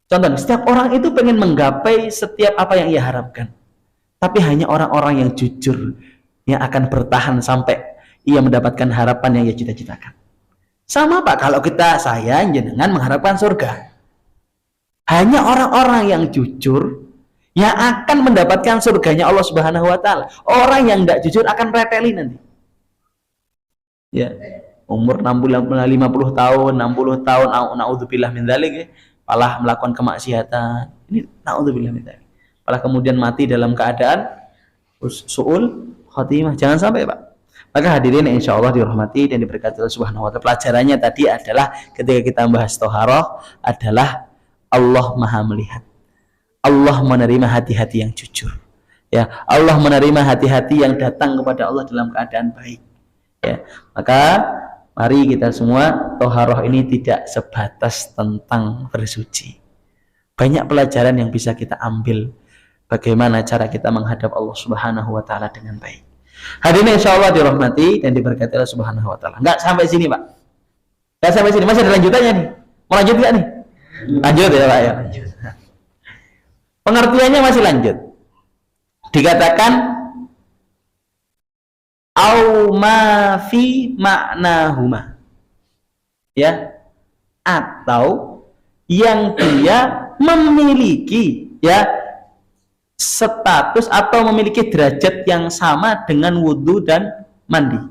Contohnya, setiap orang itu pengen menggapai setiap apa yang ia harapkan. Tapi hanya orang-orang yang jujur yang akan bertahan sampai ia mendapatkan harapan yang ia cita-citakan. Sama Pak, kalau saya jenengan mengharapkan surga. Hanya orang-orang yang jujur yang akan mendapatkan surganya Allah Subhanahu wa taala. Orang yang tidak jujur akan preteli nanti. Ya, umur 50 tahun, 60 tahun, naudzubillah min dzalik ya, malah melakukan kemaksiatan. Ini naudzubillah min dzalik. Malah kemudian mati dalam keadaan su'ul khatimah. Jangan sampai, Pak. Maka hadirin insya Allah dirahmati dan diberkati Allah Subhanahu wa taala. Pelajarannya tadi adalah ketika kita membahas toharoh adalah Allah Maha melihat. Allah menerima hati-hati yang jujur. Ya, Allah menerima hati-hati yang datang kepada Allah dalam keadaan baik. Ya, maka mari kita semua, toharoh ini tidak sebatas tentang bersuci. Banyak pelajaran yang bisa kita ambil. Bagaimana cara kita menghadap Allah Subhanahu wa taala dengan baik. Hadirin insya Allah dirahmati dan diberkati Allah Subhanahu wa taala. Enggak sampai sini, Pak. Enggak sampai sini, masih ada lanjutannya nih. Mau lanjut enggak nih? Lanjut ya, Pak ya. Lanjut. Pengertiannya masih lanjut. Dikatakan au ma fi ma'nahuma. Ya. Atau yang dia memiliki ya status atau memiliki derajat yang sama dengan wudhu dan mandi.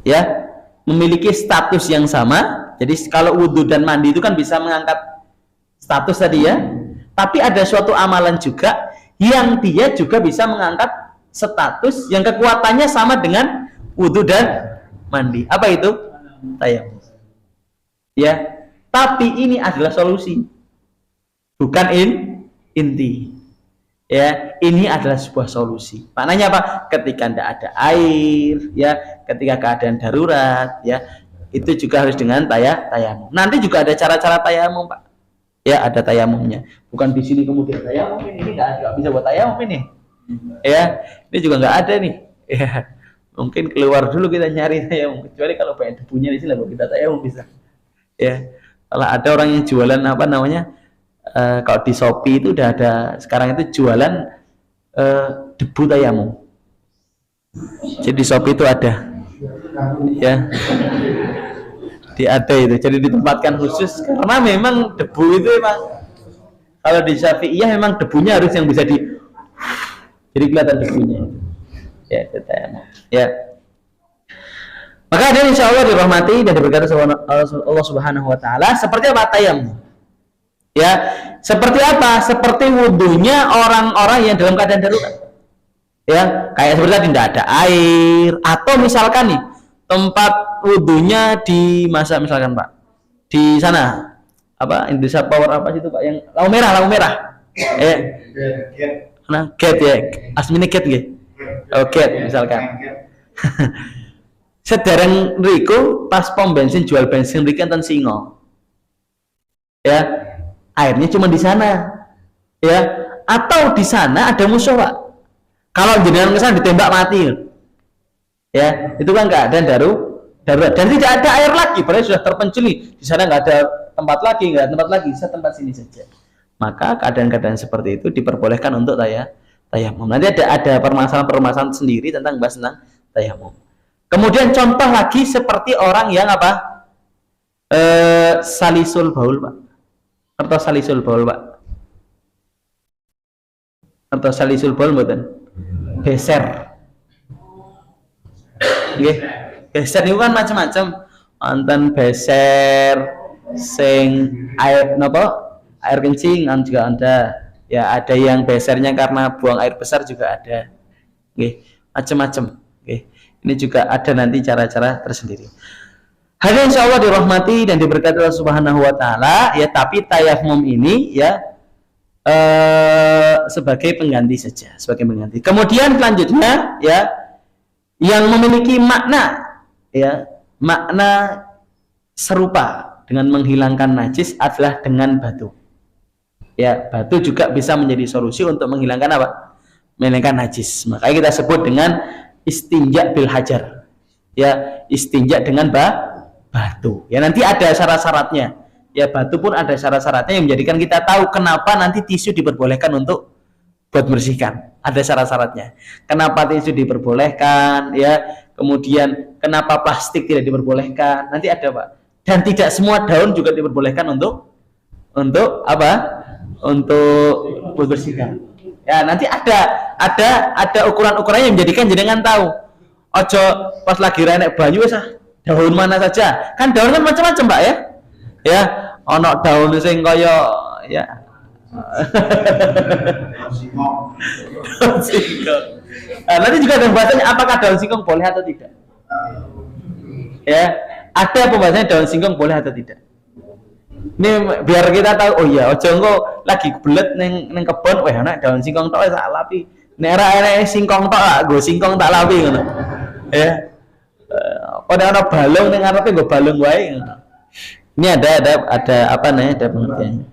Ya, memiliki status yang sama. Jadi kalau wudhu dan mandi itu kan bisa mengangkat status tadi ya. Tapi ada suatu amalan juga yang dia juga bisa mengangkat status yang kekuatannya sama dengan wudhu dan mandi. Apa itu? Tayamum. Ya, tapi ini adalah solusi, bukan inti. Ya, ini adalah sebuah solusi. Maknanya apa? Ketika tidak ada air, ya, ketika keadaan darurat, ya, itu juga harus dengan tayamum. Nanti juga ada cara-cara tayamum, Pak. Ya, ada tayamumnya. Bukan di sini kemudian tayamum ini nggak bisa buat tayamum ini. Ya, ini juga nggak ada nih. Ya, mungkin keluar dulu kita nyari tayamum. Kecuali kalau pengen debunya di sini lah kita tayamum bisa. Ya, kalau ada orang yang jualan apa namanya? Kalau di Shopee itu udah ada sekarang itu jualan debu tayamum. Jadi di Shopee itu ada, ya, ada itu. Jadi ditempatkan khusus karena memang debu itu memang kalau di Syafi'iyah memang debunya harus yang bisa jadi kelihatan debunya. Ya, itu tayamum. Ya. Maka ada insya Allah dirahmati dan diberkati Allah Subhanahu wa taala. Seperti apa tayamum? Ya, seperti apa? Seperti wudhunya orang-orang yang dalam keadaan darurat. Ya, kayak seperti tadi tidak ada air atau misalkan nih tempat wudhunya di masa misalkan Pak di sana apa Indonesia Power apa sih itu Pak yang lampu merah. Nah, gate ya. Asmine gate nggih. Oh, gate misalkan. Sedereng riku pas pom bensin jual bensin riku enten singo. Ya, airnya cuma di sana, ya, atau di sana ada musuh Pak. Kalau jenengan kesana ditembak mati, ya, itu kan keadaan darurat dan tidak ada air lagi, padahal sudah terpencil di sana nggak ada tempat lagi, bisa tempat sini saja. Maka keadaan-keadaan seperti itu diperbolehkan untuk tayamum. Nanti ada permasalahan sendiri tentang bahas tentang tayamum. Kemudian contoh lagi seperti orang yang apa? Salisul baul Pak. Atau salisul baul Pak. Atau salisul baul mboten? Beser. Nggih. Beser itu kan macam-macam. Wonten beser sing air napa? Air kencing juga ada. Ya, ada yang besernya karena buang air besar juga ada. Nggih, macam-macam. Nggih. Ini Ini juga ada nanti cara-cara tersendiri. Hadirin insyaallah dirahmati dan diberkati Allah Subhanahu wa taala ya, tapi tayamum ini ya sebagai pengganti saja, sebagai pengganti. Kemudian selanjutnya ya yang memiliki makna ya, makna serupa dengan menghilangkan najis adalah dengan batu. Ya, batu juga bisa menjadi solusi untuk menghilangkan apa? Menghilangkan najis. Makanya kita sebut dengan istinja bil hajar. Ya, istinja dengan batu. Ya, nanti ada syarat-syaratnya. Ya, batu pun ada syarat-syaratnya yang menjadikan kita tahu kenapa nanti tisu diperbolehkan untuk buat bersihkan. Ada syarat-syaratnya. Kenapa tisu diperbolehkan, ya. Kemudian kenapa plastik tidak diperbolehkan? Nanti ada, Pak. Dan tidak semua daun juga diperbolehkan untuk apa? Untuk bersihkan. Ya, nanti ada ukuran-ukurannya yang menjadikan jenengan tahu. Ojo pas lagi renek banyu wis daun mana saja. Kan daun kan macam-macam, Mbak ya. Ya, ono daun sing kaya ya. Daun singkong. Nah, nanti juga ada pembahasannya apakah daun singkong boleh atau tidak. Ya, ada pembahasannya daun singkong boleh atau tidak. Ini biar kita tahu, oh iya, ojo engko lagi belet neng kebon, wah ana daun singkong tok tak lapi. Nek ora enek singkong tok, nggo singkong tak lapi ngono. Ya. Pada ana balung ning ngarepe nggo balung wae ngono. Ini ada apa nih? Ada pengertiannya.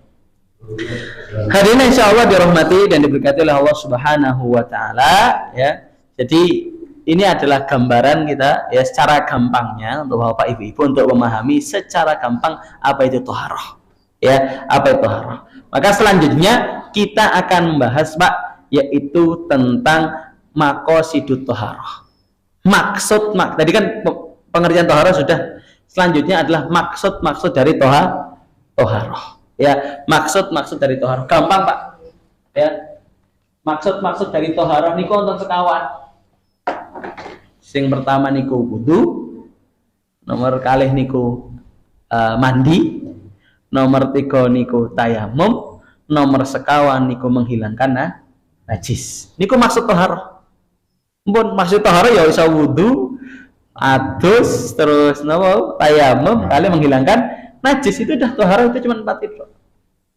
Hadirin insyaallah dirahmati dan diberkati oleh Allah Subhanahu wa taala ya. Jadi ini adalah gambaran kita ya secara gampangnya untuk Bapak Ibu untuk memahami secara gampang apa itu thaharah. Ya, apa itu thaharah. Maka selanjutnya kita akan membahas Pak yaitu tentang maqasidut thaharah. Tadi kan pengertian thaharah sudah. Selanjutnya adalah maksud dari thaharah. Ya, maksud dari thaharah. Gampang, Pak. Ya. Maksud dari thaharah niku wonten sekawan. Sing pertama niku wudu, nomor kalih niku mandi, nomor 3 niku tayamum, nomor sekawan niku menghilangkan najis. Niku maksud thaharah. Mpun maksud thaharah ya iso wudu, adus, terus napa tayamum, kali menghilangkan najis itu dah thaharah itu cuma 4 itu.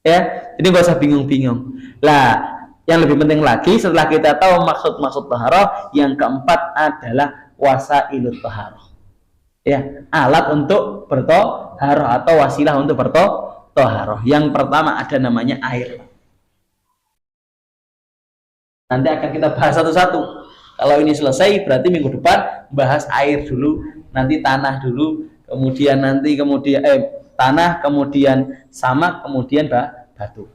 Ya, jadi enggak usah bingung-bingung. Lah, yang lebih penting lagi setelah kita tahu maksud thaharah, yang keempat adalah wasailut thaharah. Ya, alat untuk berthaharah atau wasilah untuk berthaharah. Yang pertama ada namanya air. Nanti akan kita bahas satu-satu. Kalau ini selesai berarti minggu depan bahas air dulu, nanti tanah dulu, kemudian tanah, kemudian samak, kemudian batu.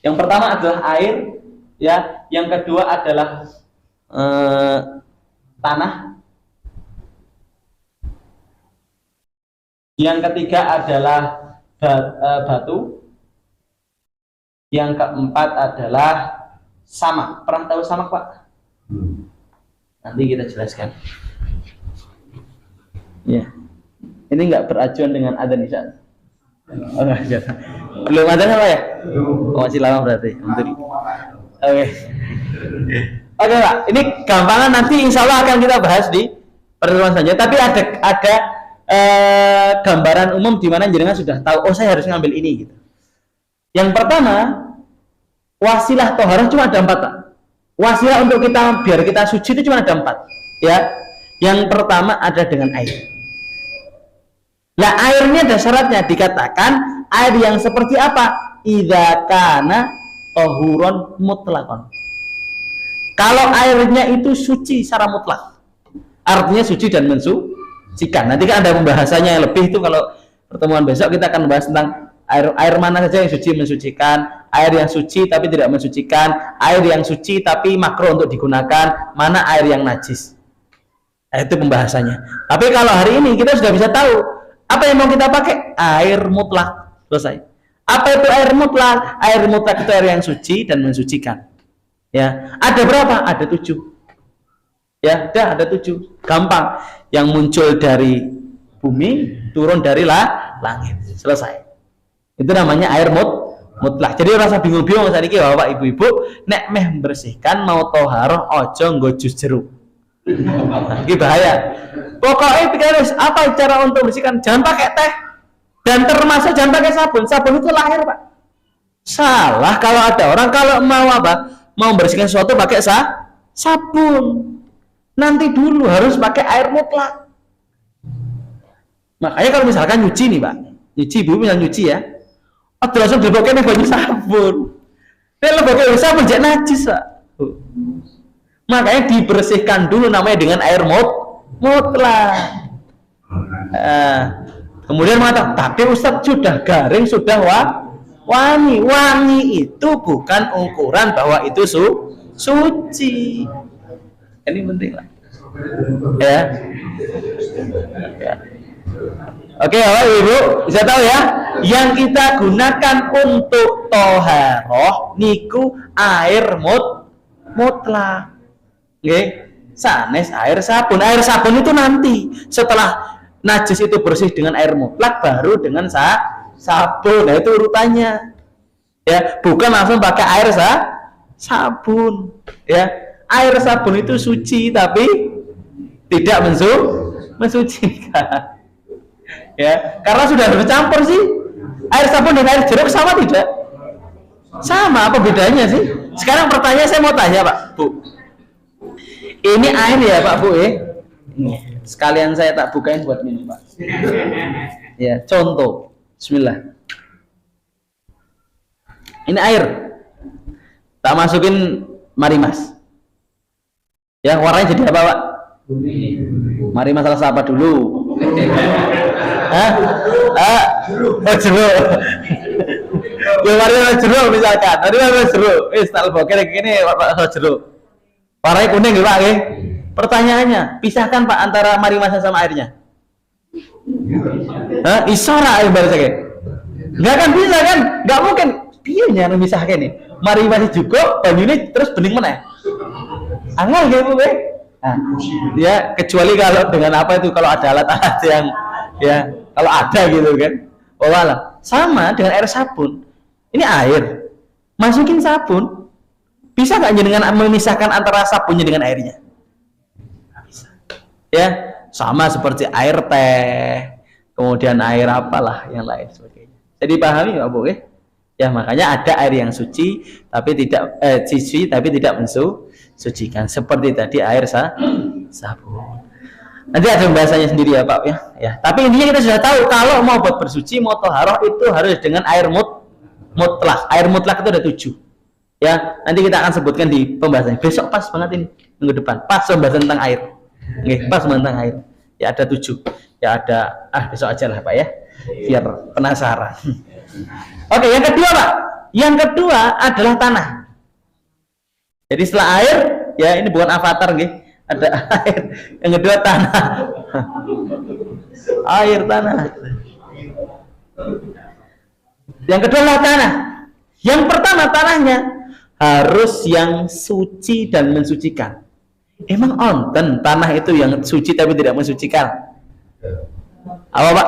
Yang pertama adalah air. Ya, yang kedua adalah tanah. Yang ketiga adalah batu. Yang keempat adalah samak. Pernah tahu samak, Pak? Nanti kita jelaskan. Ya, ini nggak beracuan dengan adzan isya. Oh, belum adzan apa ya? Oh, masih lama berarti. Oke, Pak. Ini gampangan nanti insya Allah akan kita bahas di pertemuan saja. Tapi ada gambaran umum di mana jenengan sudah tahu. Oh, saya harus ngambil ini gitu. Yang pertama, wasilah thaharah cuma ada 4, Pak. Wasilah untuk kita biar kita suci itu cuma ada 4. Ya, yang pertama ada dengan air. Nah, airnya ada syaratnya, dikatakan air yang seperti apa? Idza kana tahuron mutlakon. Kalau airnya itu suci secara mutlak, artinya suci dan mensucikan. Nanti kan ada pembahasannya yang lebih itu kalau pertemuan besok kita akan membahas tentang air mana saja yang suci mensucikan, air yang suci tapi tidak mensucikan, air yang suci tapi makruh untuk digunakan, mana air yang najis. Nah, itu pembahasannya. Tapi kalau hari ini kita sudah bisa tahu apa yang mau kita pakai, air mutlak, selesai. Apa itu air mutlak? Air mutlak itu air yang suci dan mensucikan. Ya, ada berapa? Ada 7. Ya, ada 7. Gampang. Yang muncul dari bumi, turun dari langit. Selesai. Itu namanya air mutlak. Jadi rasa bingung-bingung saat ini Bapak Ibu-ibu, nek meh membersihkan mau thaharah aja nggo jus jeruk. Ini bahaya. Pokoknya pikirin apa cara untuk bersihkan, jangan pakai teh dan termasuk jangan pakai sabun. Sabun itu lahir, Pak. Salah kalau ada orang kalau mau apa? Mau bersihkan sesuatu pakai sabun. Nanti dulu harus pakai air mutlak. Makanya kalau misalkan nyuci nih, Pak. Nyuci, ibu misalnya nyuci ya. Atau langsung dileboknya banyak sabun. Dia leboknya sabun jadi najis, Pak. Makanya dibersihkan dulu namanya dengan air mutlak. Kemudian mengatakan, tapi Ustadz sudah garing, sudah wangi. Wangi itu bukan ukuran bahwa itu suci. Ini penting lah. Ya. Oke, Bapak Ibu, bisa tahu ya? Yang kita gunakan untuk toharoh niku air mutlak. Oke, sanes air sabun. Air sabun itu nanti setelah najis itu bersih dengan air mutlak baru dengan sabun. Nah, itu urutannya. Ya, bukan langsung pakai air sabun. Ya, air sabun itu suci tapi tidak mensucikan. Ya, karena sudah bercampur sih. Air sabun dan air jeruk sama tidak? Sama, apa bedanya sih? Sekarang pertanyaan saya mau tanya, Pak, Bu. Ini air ya, Pak, Bu, ya? Sekalian saya tak bukain buat minum, Pak. Ya, contoh. Bismillah. Ini air. Tak masukin marimas. Ya, warnanya jadi apa, Pak? Mari masalah apa dulu? Jeruk. Ya, warna jeruk misalkan. Tadi warna jeruk. Tak boker ini warna jeruk. Warnanya kuning ya, Pak, ya? Pertanyaannya, pisahkan, Pak, antara marimasnya sama airnya. Isora air baru saja. Nggak kan bisa kan? Nggak mungkin. Dia yang memisahkan nih. Marimasnya juga, banyunya terus bening mana? Anggal gitu, Bu, ya? Nah, ya kecuali kalau dengan apa itu, kalau ada alat-alat yang ya kalau ada gitu kan. Oh alah, sama dengan air sabun. Ini air, masukin sabun, bisa nggak dengan memisahkan antara sabunnya dengan airnya? Bisa. Ya, sama seperti air teh, kemudian air apalah yang lain sebagainya. Jadi pahami Pak Bu, ya? Ya, makanya ada air yang suci tapi tidak mensucikan, seperti tadi air sabun. Nanti ada pembahasannya sendiri ya, Pak, ya. Ya, tapi intinya kita sudah tahu kalau mau buat bersuci, mau toharoh itu harus dengan air mutlak. Air mutlak itu ada 7. Ya, nanti kita akan sebutkan di pembahasan besok, pas banget ini minggu depan. Pas pembahasan tentang air. Oke, pas tentang air. Ya ada 7. Ya ada besok aja lah, Pak, ya. Biar penasaran. Oke, yang kedua, Pak. Yang kedua adalah tanah. Jadi setelah air, ya ini bukan avatar, gitu. Ada air. Yang kedua tanah. Air tanah. Yang kedua adalah tanah. Yang pertama tanahnya harus yang suci dan mensucikan. Emang onten tanah itu yang suci tapi tidak mensucikan? Apa, Pak?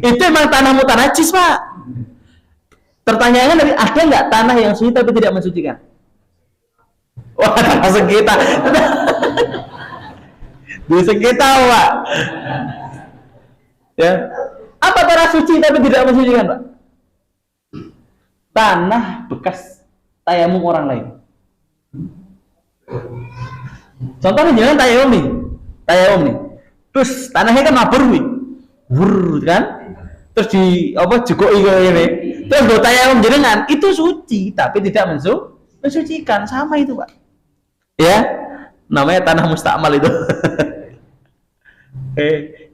Itu emang tanahmu tanah najis, Pak. Pertanyaannya dari ada nggak tanah yang suci tapi tidak mensucikan? Wah, langsung kita. Bisa kita, Pak. Ya. Apa tanah suci tapi tidak mensucikan, Pak? Tanah bekas tayamum orang lain. Contohnya jangan tayamum nih. Terus tanahnya kan mabur nih. Kan? Terus di apa jukoi kayak ini. Terus go tayamum jenengan, itu suci tapi tidak mensucikan, sama itu, Pak. Ya. Namanya tanah mustakmal itu.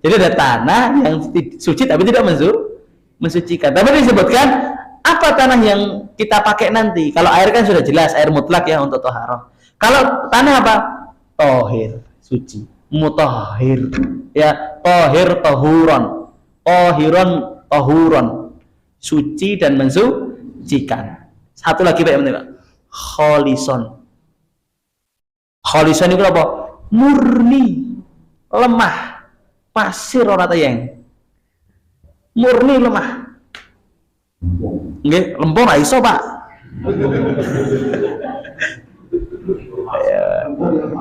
Jadi ada tanah yang suci tapi tidak mensucikan. Tapi disebutkan apa tanah yang kita pakai nanti. Kalau air kan sudah jelas, air mutlak ya untuk toharoh. Kalau tanah apa? Tohir, suci. Mutahhir. Ya, tohir, tohuron. Tohuron. Suci dan mensucikan. Satu lagi Pak, Pak. Kholison. Kholison itu apa? Murni, lemah, pasir ora tayang. Murni lemah. Nggih, lempung ra iso, Pak.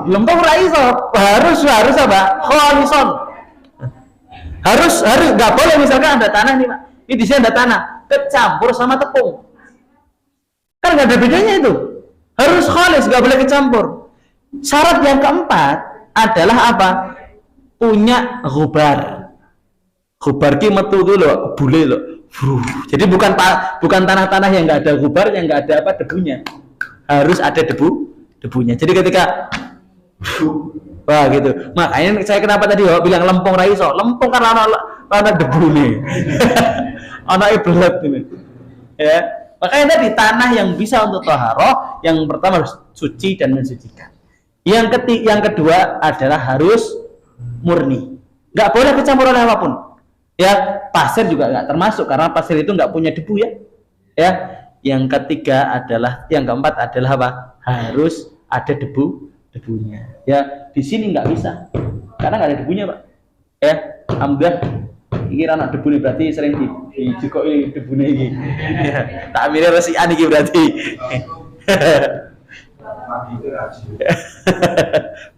Lempung ra iso, harus apa? Kholison. Harus nggak boleh misalkan ada tanah nih Pak. Ini di sini ada tanah, kecampur sama tepung. Kan nggak ada bedanya itu. Harus kholis, nggak boleh kecampur. Syarat yang keempat adalah apa? Punya ghubar. Ghubar ki metu lho, bule lho. Jadi bukan tanah-tanah yang nggak ada ghubar, yang nggak ada apa debunya. Harus ada debunya. Jadi ketika wah gitu. Makanya saya kenapa tadi bilang lempung ra iso. Lempung kan ana debu nih. Ana iblet ini. Ya. Makanya tadi tanah yang bisa untuk taharah yang pertama harus suci dan mensucikan. Yang kedua adalah harus murni. Nggak boleh kecampur oleh apapun. Ya, pasir juga nggak termasuk karena pasir itu nggak punya debu ya. Ya. Yang keempat adalah apa? Harus ada debunya. Ya, di sini nggak bisa karena nggak ada debunya Pak. Ya, alhamdulillah. Ini anak debu nih berarti sering dijukoi debunya ini. Ya, tak ambilnya resian ini berarti.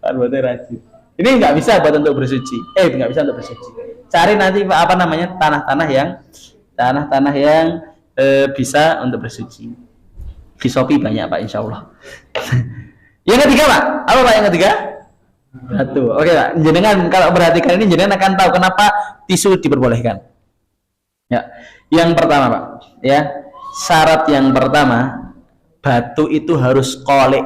Berarti rajin. Ini nggak bisa buat untuk bersuci. Nggak bisa untuk bersuci. Cari nanti apa namanya tanah-tanah yang bisa untuk bersuci. Di Shopee banyak Pak, insya Allah. Yang ketiga Pak, apa Pak yang ketiga? Batu. Oke Pak, jenengan kalau perhatikan ini jenengan akan tahu kenapa tisu diperbolehkan. Ya, yang pertama Pak, ya syarat yang pertama batu itu harus kolik.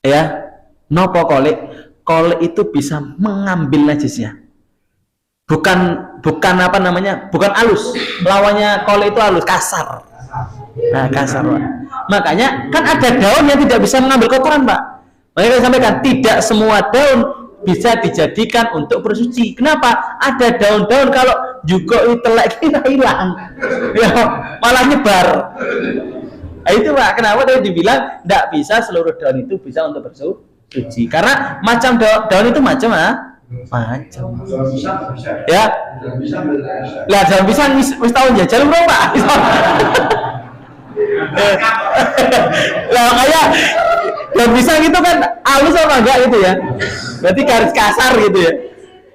Ya, nopo kolik? Kolik itu bisa mengambil najisnya. Bukan apa namanya? Bukan halus. Lawannya kolik itu halus, kasar. Nah, kasar Pak. Makanya kan ada daun yang tidak bisa mengambil kotoran Pak. Makanya saya sampaikan tidak semua daun bisa dijadikan untuk bersuci. Kenapa? Ada daun-daun kalau juga telek kita hilang, ya, malah nyebar. Nah, itu Pak. Kenapa tadi dibilang tidak bisa seluruh daun itu bisa untuk bersuci? Karena macam daun itu macam. Ya. Lah daun pisang wis tahun jajal bro Pak. Lah kayak daun pisang itu kan halus apa enggak gitu ya? Berarti garis kasar gitu ya.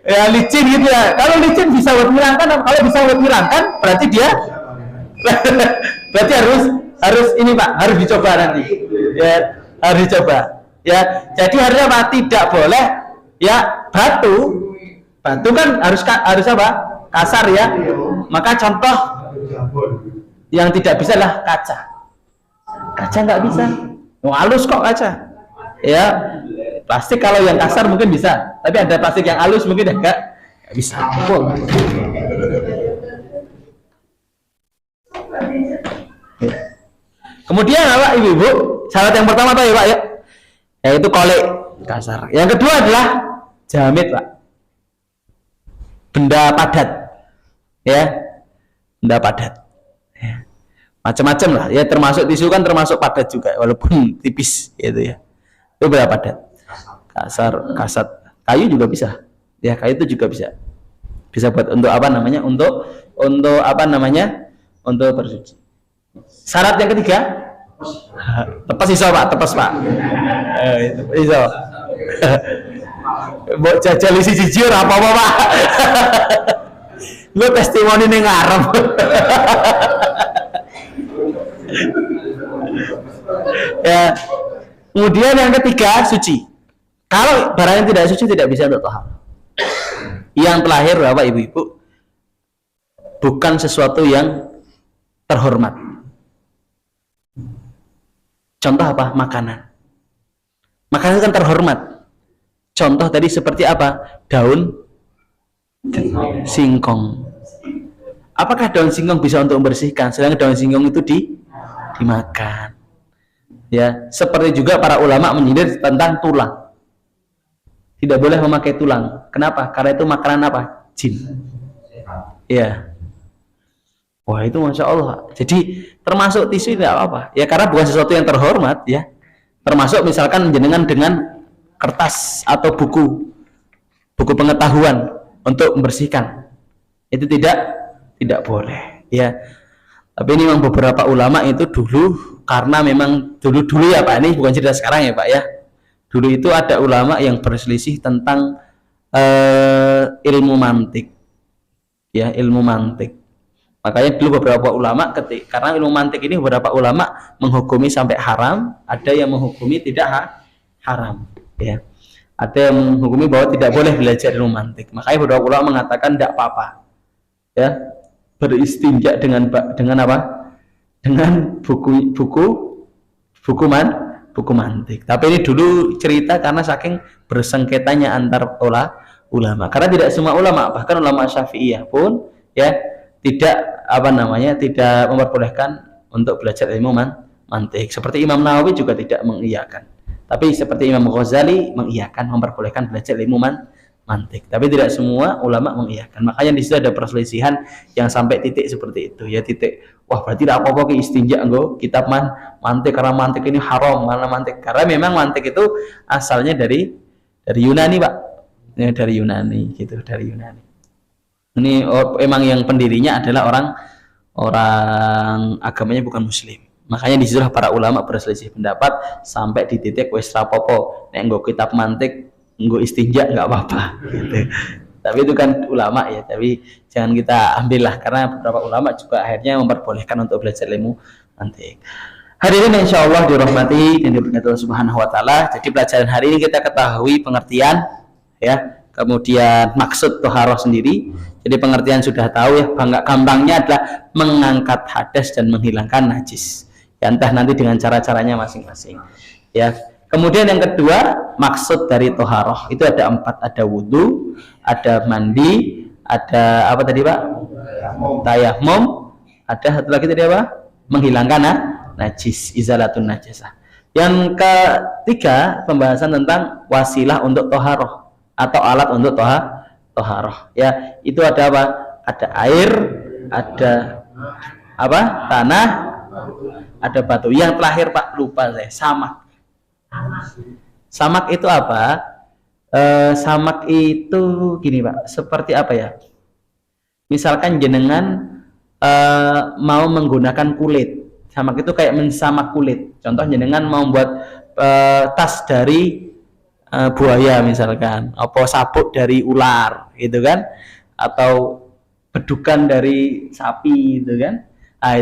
Ya licin gitu ya. Kalau licin bisa buat menghilangkan, kalau bisa buat menghilangkan berarti dia berarti harus ini Pak, harus dicoba nanti. Ya, harus dicoba. Ya, jadi harusnya Pak tidak boleh ya batu kan harus apa? Kasar ya. Maka contoh yang tidak bisa lah kaca nggak bisa. Halus kok kaca. Ya, plastik kalau yang kasar mungkin bisa, tapi ada plastik yang halus mungkin nggak bisa. Kemudian apa ibu-ibu? Syarat yang pertama apa ya Pak ya? Yaitu kolik kasar. Yang kedua adalah jamit Pak. Benda padat. Ya. Benda padat. Ya. Macam-macam lah. Ya termasuk tisu kan termasuk padat juga walaupun tipis gitu ya. Itu benda padat. Kasat. Kayu juga bisa. Ya, kayu itu juga bisa. Bisa buat untuk apa namanya? Untuk apa namanya? Untuk bersuci. Syarat yang ketiga, tepas iso Pak, tepas Pak. Iso. Mbok jajal isi jujur apa-apa Pak. Lu testimoni ning ngarep. Ya. Kemudian yang ketiga, suci. Kalau barang yang tidak suci tidak bisa untuk taharah. Yang terakhir Bapak Ibu-ibu, bukan sesuatu yang terhormat. Contoh apa? Makanan. Makanan itu kan terhormat. Contoh tadi seperti apa? Daun singkong. Apakah daun singkong bisa untuk membersihkan? Sedangkan daun singkong itu dimakan. Ya, seperti juga para ulama menyindir tentang tulang. Tidak boleh memakai tulang. Kenapa? Karena itu makanan apa? Jin. Ya. Wah, itu Masya Allah. Jadi termasuk tisu tidak apa-apa. Ya karena bukan sesuatu yang terhormat ya. Termasuk misalkan jenengan dengan kertas atau buku pengetahuan untuk membersihkan. Itu tidak boleh ya. Tapi ini memang beberapa ulama itu dulu karena memang dulu ya Pak, ini bukan cerita sekarang ya Pak ya. Dulu itu ada ulama yang berselisih tentang ilmu mantik, ya ilmu mantik. Makanya dulu beberapa ulama karena ilmu mantik ini beberapa ulama menghukumi sampai haram, ada yang menghukumi tidak haram, ya. Ada yang menghukumi bahwa tidak boleh belajar ilmu mantik. Makanya beberapa ulama mengatakan tidak apa-apa, ya, beristinja dengan apa? Dengan buku mantik. Tapi ini dulu cerita karena saking bersengketanya antar ulama. Karena tidak semua ulama, bahkan ulama Syafi'iyah pun ya tidak tidak memperbolehkan untuk belajar ilmu mantik. Seperti Imam Nawawi juga tidak mengiyakan. Tapi seperti Imam Ghazali mengiyakan, memperbolehkan belajar ilmu mantik. Tapi tidak semua ulama mengiyakan. Makanya di situ ada perselisihan yang sampai titik seperti itu. Ya titik, wah berarti tidak apa-apa ke istinja nggo kitab mantik karena mantik ini haram, mana mantik. Karena memang mantik itu asalnya dari Yunani, Pak. Ya, dari Yunani gitu, dari Yunani. Ini emang yang pendirinya adalah orang agamanya bukan muslim. Makanya disitulah para ulama berselisih pendapat sampai di titik wis rapopo nek nggo kitab mantik nggo istinja nggak apa-apa gitu. Tapi itu kan ulama ya, tapi jangan kita ambillah karena beberapa ulama juga akhirnya memperbolehkan untuk belajar ilmu mantik. Hadirin insya Allah dirahmati dan diberkati Allah Subhanahu wa taala. Jadi pelajaran hari ini kita ketahui pengertian ya, kemudian maksud toharoh sendiri. Jadi pengertian sudah tahu ya, gampangnya adalah mengangkat hadas dan menghilangkan najis. Ya, entah nanti dengan cara-caranya masing-masing. Ya. Kemudian yang kedua, maksud dari toharoh itu ada 4, ada wudhu, ada mandi, ada apa tadi Pak? Tayamum, ada satu lagi tadi apa? Menghilangkan najis, izalatun najasah. Yang ketiga, pembahasan tentang wasilah untuk toharoh atau alat untuk toharoh. Ya, itu ada apa? Ada air, ada apa? Tanah, ada batu. Yang terakhir Pak, lupa saya, samak. Samak itu apa? Samak itu gini Pak, seperti apa ya? Misalkan jenengan mau menggunakan kulit. Samak itu kayak mensamak kulit. Contoh jenengan mau buat tas dari buaya misalkan, apa sabuk dari ular gitu kan, atau bedukan dari sapi gitu kan. Nah,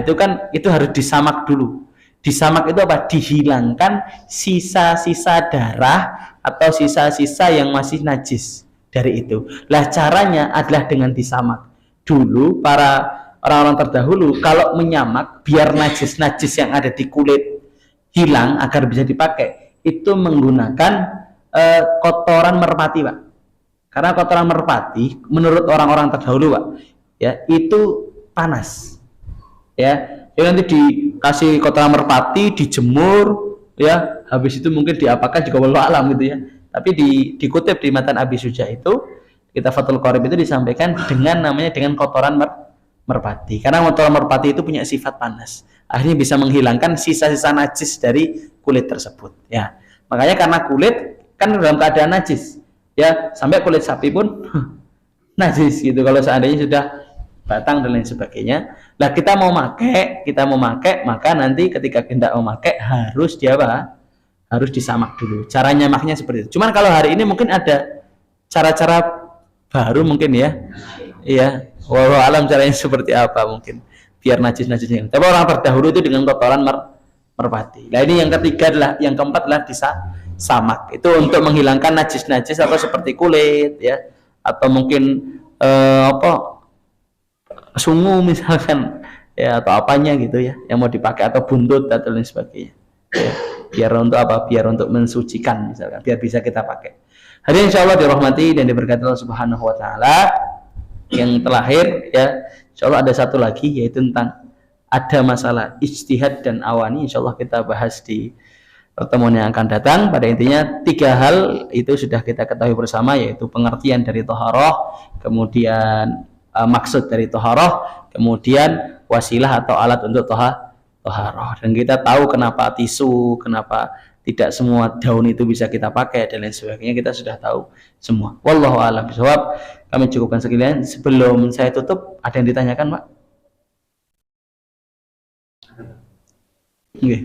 itu harus disamak dulu. Disamak itu apa? Dihilangkan sisa-sisa darah atau sisa-sisa yang masih najis dari itu. Lah caranya adalah dengan disamak. Dulu para orang-orang terdahulu kalau menyamak biar najis-najis yang ada di kulit hilang agar bisa dipakai, itu menggunakan kotoran merpati, Pak. Karena kotoran merpati menurut orang-orang terdahulu, Pak, ya, itu panas. Ya, nanti dikasih kotoran merpati, dijemur, ya, habis itu mungkin diapakan juga wallahu alam gitu ya. Tapi dikutip di Matan Abi Suja itu, kita Fathul Qorib itu disampaikan dengan kotoran merpati. Karena kotoran merpati itu punya sifat panas. Akhirnya bisa menghilangkan sisa-sisa najis dari kulit tersebut, ya. Makanya karena kulit kan dalam keadaan najis, ya, sampai kulit sapi pun najis gitu kalau seandainya sudah batang dan lain sebagainya. Nah, kita mau pakai, maka nanti ketika hendak memakai harus harus disamak dulu. Cara nyamaknya seperti itu. Cuman kalau hari ini mungkin ada cara-cara baru mungkin ya. Iya, wallahu alam caranya seperti apa mungkin biar najis-najisnya. Tapi orang terdahulu itu dengan kotoran merpati. Nah, ini yang ketiga yang keempat adalah disamak. Itu untuk menghilangkan najis-najis atau seperti kulit ya, atau mungkin sungu misalkan ya, atau apanya gitu ya yang mau dipakai, atau buntut atau lain sebagainya ya. Biar untuk apa? Biar untuk mensucikan misalkan, biar bisa kita pakai. Hari insyaallah dirahmati dan diberkati Allah Subhanahu wa taala. Yang terakhir ya, insyaallah ada satu lagi, yaitu tentang ada masalah ijtihad dan awani. Insyaallah kita bahas di pertemuan yang akan datang. Pada intinya 3 hal itu sudah kita ketahui bersama, yaitu pengertian dari toharoh, kemudian maksud dari toharoh, kemudian wasilah atau alat untuk toharoh. Dan kita tahu kenapa tisu, kenapa tidak semua daun itu bisa kita pakai dan lain sebagainya, kita sudah tahu semua. Wallahu a'lam bishawab. Kami cukupkan sekian. Sebelum saya tutup, ada yang ditanyakan, Pak? Nggih.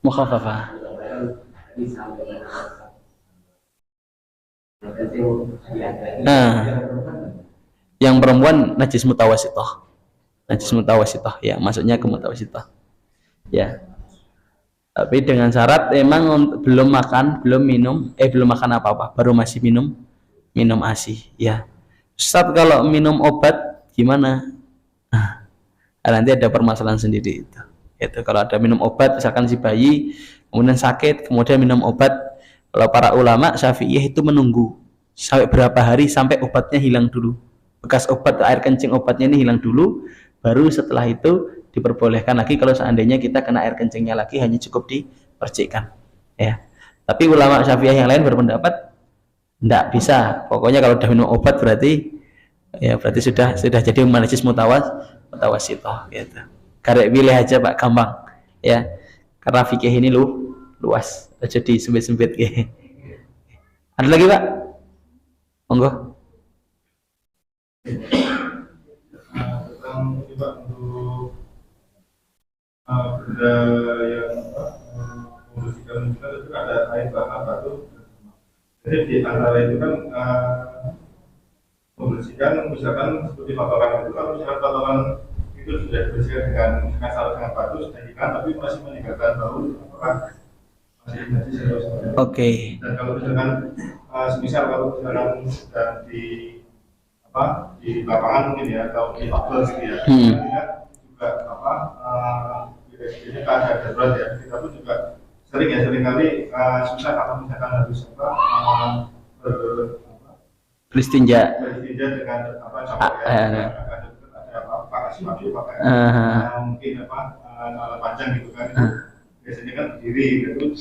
Mukhafafah. Nah, yang perempuan najis mutawasithah. Najis mutawasithah ya, maksudnya ke mutawasithah. Ya. Tapi dengan syarat emang belum makan, belum makan apa-apa, baru masih minum ASI ya. Ustaz, kalau minum obat gimana? Nanti ada permasalahan sendiri itu. Itu kalau ada minum obat, misalkan si bayi kemudian sakit, kemudian minum obat, kalau para ulama Syafi'iyah itu menunggu sampai berapa hari sampai obatnya hilang dulu. Bekas obat, air kencing obatnya ini hilang dulu, baru setelah itu diperbolehkan lagi kalau seandainya kita kena air kencingnya lagi hanya cukup dipercikkan. Ya. Tapi ulama Syafi'iyah yang lain berpendapat tidak bisa. Pokoknya kalau sudah minum obat berarti sudah jadi najis mutawasithah gitu. Karek pilih aja Pak, gampang ya, karena fikih ini luas, jadi sempit-sempit ya. Ada lagi Pak? Monggo. Benda yang membersihkan kita itu ada air batu. Jadi di antara itu kan membersihkan, misalkan seperti patokan itu, kalau misalkan patokan itu sudah dibersihkan dengan batu sudah hilang, tapi masih meninggalkan bau, apakah masih najis atau seperti itu? Oke. Dan kalau misalkan kalau misalkan sudah di lapangan mungkin ya, atau di outdoor gitu ya, juga ini keadaan darurat ya, kita pun juga seringkali susah kalau misalkan harus beristinja dengan mungkin alat panjang gitu kan, biasanya kan berdiri gitu,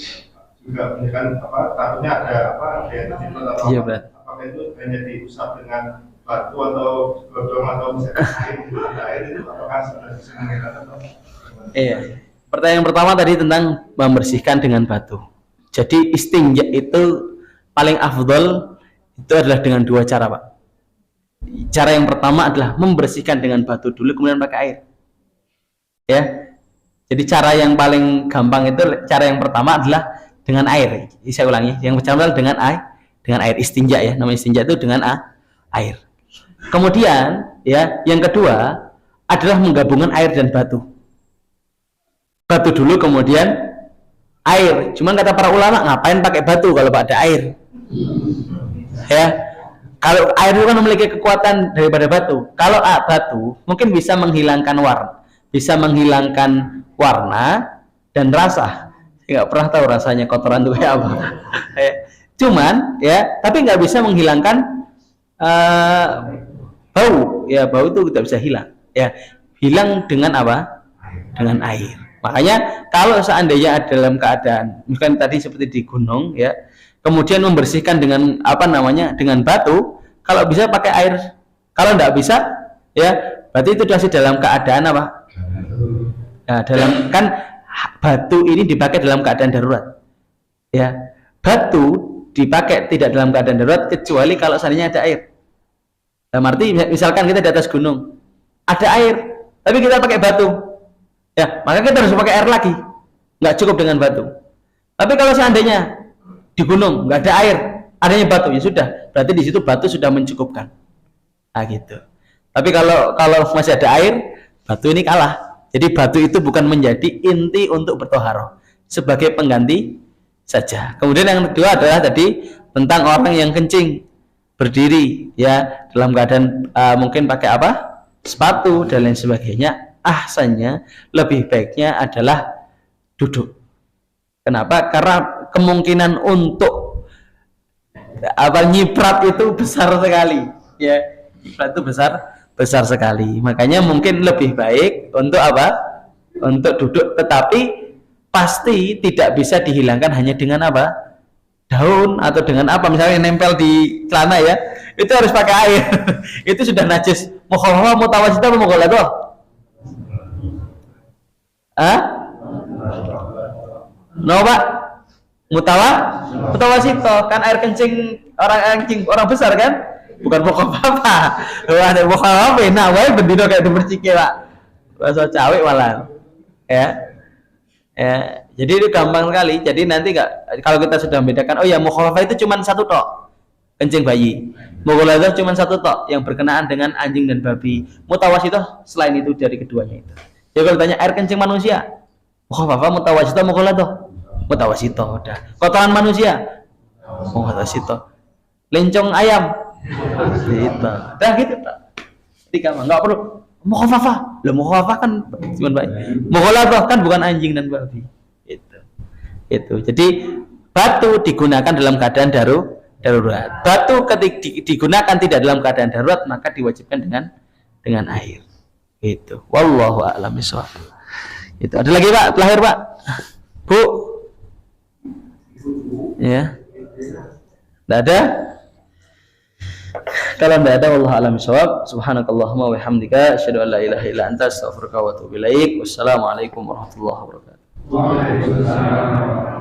juga misalkan takutnya ada yang terjebak atau apakah itu hanya diusap dengan batu atau godong atau misalkan air itu apakah sudah bisa menghilangkan atau iya. Pertanyaan pertama tadi tentang membersihkan dengan batu. Jadi istinja itu paling afdol itu adalah dengan dua cara Pak. Cara yang pertama adalah membersihkan dengan batu dulu kemudian pakai air. Ya. Jadi cara yang paling gampang itu cara yang pertama adalah dengan air. Saya ulangi, yang pertama adalah dengan air istinja ya. Namanya istinja itu dengan air. Kemudian ya, yang kedua adalah menggabungkan air dan batu. Batu dulu kemudian air. Cuman kata para ulama, ngapain pakai batu kalau ada air? Ya. Kalau air itu kan memiliki kekuatan daripada batu. Kalau batu mungkin bisa menghilangkan warna dan rasa. Saya nggak pernah tahu rasanya kotoran itu kayak apa. Cuman ya, tapi nggak bisa menghilangkan bau. Ya, bau itu tidak bisa hilang. Ya, hilang dengan apa? Dengan air. Makanya kalau seandainya dalam keadaan misalkan tadi seperti di gunung ya, kemudian membersihkan dengan dengan batu, kalau bisa pakai air. Kalau tidak bisa ya, berarti itu masih dalam keadaan apa? Nah, kan batu ini dipakai dalam keadaan darurat. Ya. Batu dipakai tidak dalam keadaan darurat kecuali kalau seandainya ada air. Dalam arti misalkan kita di atas gunung, ada air, tapi kita pakai batu. Ya, maka kita harus pakai air lagi, nggak cukup dengan batu. Tapi kalau seandainya di gunung nggak ada air, adanya batu, ya sudah, berarti di situ batu sudah mencukupkan. Nah gitu. Tapi kalau masih ada air, batu ini kalah. Jadi batu itu bukan menjadi inti untuk bertoharoh, sebagai pengganti saja. Kemudian yang kedua adalah tadi tentang orang yang kencing berdiri, ya dalam keadaan mungkin pakai sepatu dan lain sebagainya. Ahsannya lebih baiknya adalah duduk. Kenapa? Karena kemungkinan untuk nyiprat itu besar sekali. Ya, nyiprat itu besar sekali. Makanya mungkin lebih baik untuk untuk duduk, tetapi pasti tidak bisa dihilangkan hanya dengan daun atau dengan misalnya nempel di celana ya, itu harus pakai air. Itu sudah najis. Mukhalafah mutawasithah atau mughalathah? No Pak, mutawasithah kan air kencing orang besar kan, Bukan pokok apa. Wah, ada pokok apa? Nah, wae bendino kayak dipercike, Pak. Bahasa cawek malah. Ya. Ya, jadi itu gampang sekali. Jadi nanti kalau kita sudah membedakan, oh ya mukhalafah itu cuma satu tok, kencing bayi. Mughaladzah cuma satu tok yang berkenaan dengan anjing dan babi. Mutawasithah selain itu dari keduanya itu. Jadi kalau tanya air kencing manusia, mukhalafah mutawasithah mughaladzah. Mutawasithah udah. Kotoran manusia, mutawasithah. Lencong ayam, gitu. Dah gitu tak. Tiga mah enggak perlu. Mukhalafah. Lah mukhalafah kan cuma baik. Mughaladzah kan bukan anjing dan babi. Itu. Jadi batu digunakan dalam keadaan darurat. Batu ketika digunakan tidak dalam keadaan darurat maka diwajibkan dengan air. Itu. Wallahu a'lam bishawab. Itu. Ada lagi Pak? Terakhir Pak. Bu. Ya. Tidak ada? Kalau tidak ada, wallahu a'lam bishawab. Subhanakallahumma wa bihamdika asyhadu an la ilaha illa anta astaghfiruka wa atubu ilaik. Wassalamualaikum warahmatullahi wabarakatuh. Waalaikumsalam.